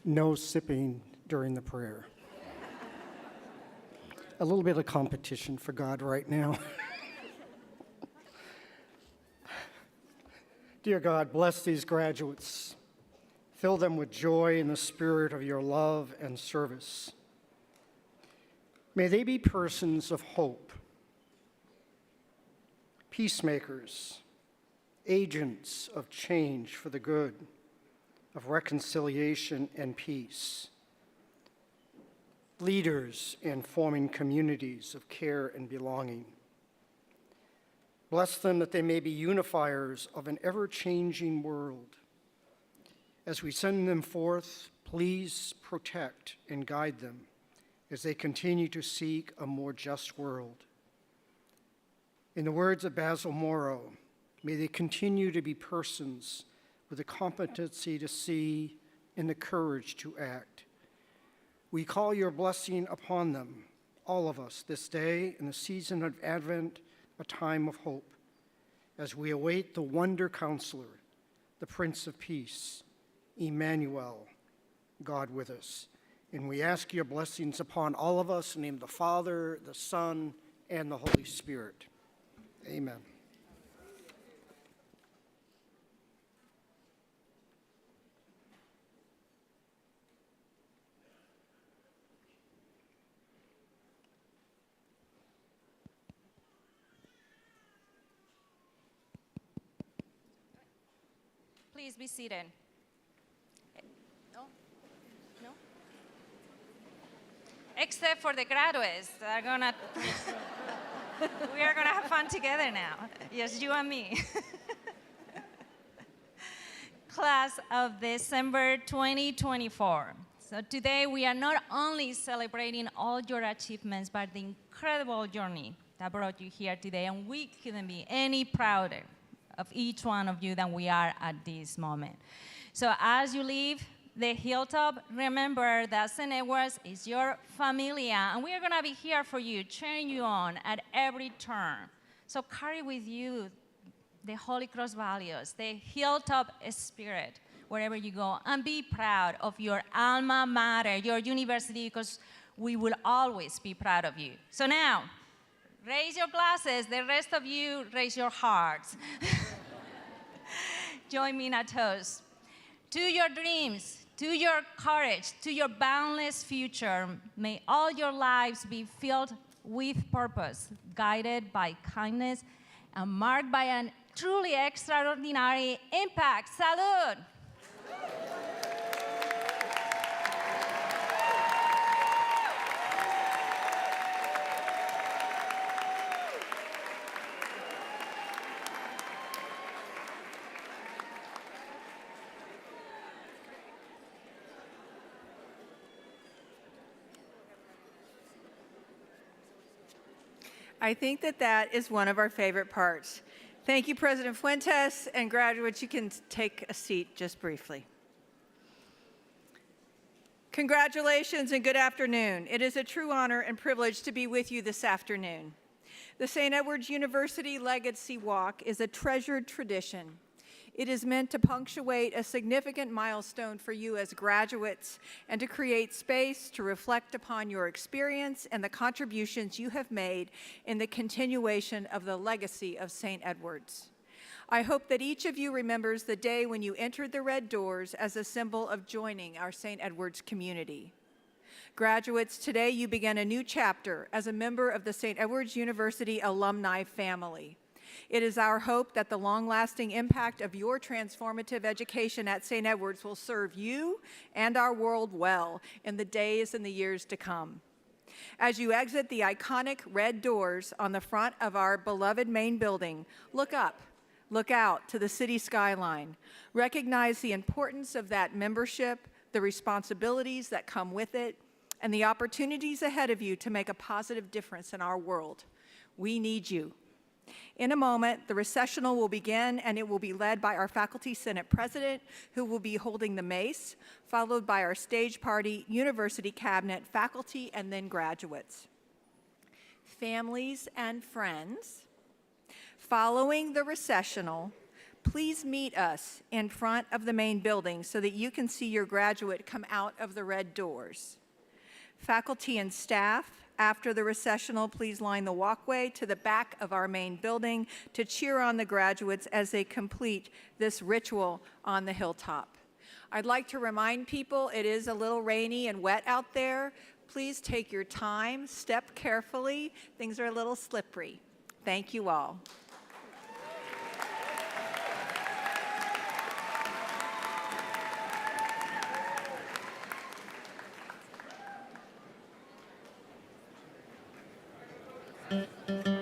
No sipping during the prayer. A little bit of competition for God right now. Dear God, bless these graduates. Fill them with joy in the spirit of your love and service. May they be persons of hope, peacemakers, agents of change for the good, of reconciliation and peace, leaders in forming communities of care and belonging. Bless them that they may be unifiers of an ever-changing world. As we send them forth, please protect and guide them as they continue to seek a more just world. In the words of Basil Morrow, may they continue to be persons with the competency to see and the courage to act. We call your blessing upon them, all of us, this day in the season of Advent, a time of hope, as we await the Wonder Counselor, the Prince of Peace, Emmanuel, God with us. And we ask your blessings upon all of us in the name of the Father, the Son, and the Holy Spirit. Amen. Please be seated. No? No? Except for the graduates that are gonna, we are gonna have fun together now. Yes, you and me. Class of December 2024. So today we are not only celebrating all your achievements, but the incredible journey that brought you here today, and we couldn't be any prouder of each one of you than we are at this moment. So as you leave the hilltop, remember that St. Edward's is your familia, and we are gonna be here for you, cheering you on at every turn. So carry with you the Holy Cross values, the hilltop spirit, wherever you go, and be proud of your alma mater, your university, because we will always be proud of you. So now, raise your glasses, the rest of you raise your hearts. Join me in a toast. To your dreams, to your courage, to your boundless future, may all your lives be filled with purpose, guided by kindness, and marked by a truly extraordinary impact. Salud! I think that is one of our favorite parts. Thank you, President Fuentes, and graduates, you can take a seat just briefly. Congratulations and good afternoon. It is a true honor and privilege to be with you this afternoon. The St. Edward's University Legacy Walk is a treasured tradition. It is meant to punctuate a significant milestone for you as graduates and to create space to reflect upon your experience and the contributions you have made in the continuation of the legacy of St. Edward's. I hope that each of you remembers the day when you entered the red doors as a symbol of joining our St. Edward's community. Graduates, today you begin a new chapter as a member of the St. Edward's University alumni family. It is our hope that the long-lasting impact of your transformative education at St. Edward's will serve you and our world well in the days and the years to come. As you exit the iconic red doors on the front of our beloved main building, look up, look out to the city skyline. Recognize the importance of that membership, the responsibilities that come with it, and the opportunities ahead of you to make a positive difference in our world. We need you. In a moment, the recessional will begin, and it will be led by our Faculty Senate President, who will be holding the mace, followed by our stage party, university cabinet, faculty, and then graduates. Families and friends, following the recessional, please meet us in front of the main building so that you can see your graduate come out of the red doors. Faculty and staff, after the recessional, please line the walkway to the back of our main building to cheer on the graduates as they complete this ritual on the hilltop. I'd like to remind people it is a little rainy and wet out there. Please take your time, step carefully. Things are a little slippery. Thank you all. Thank you.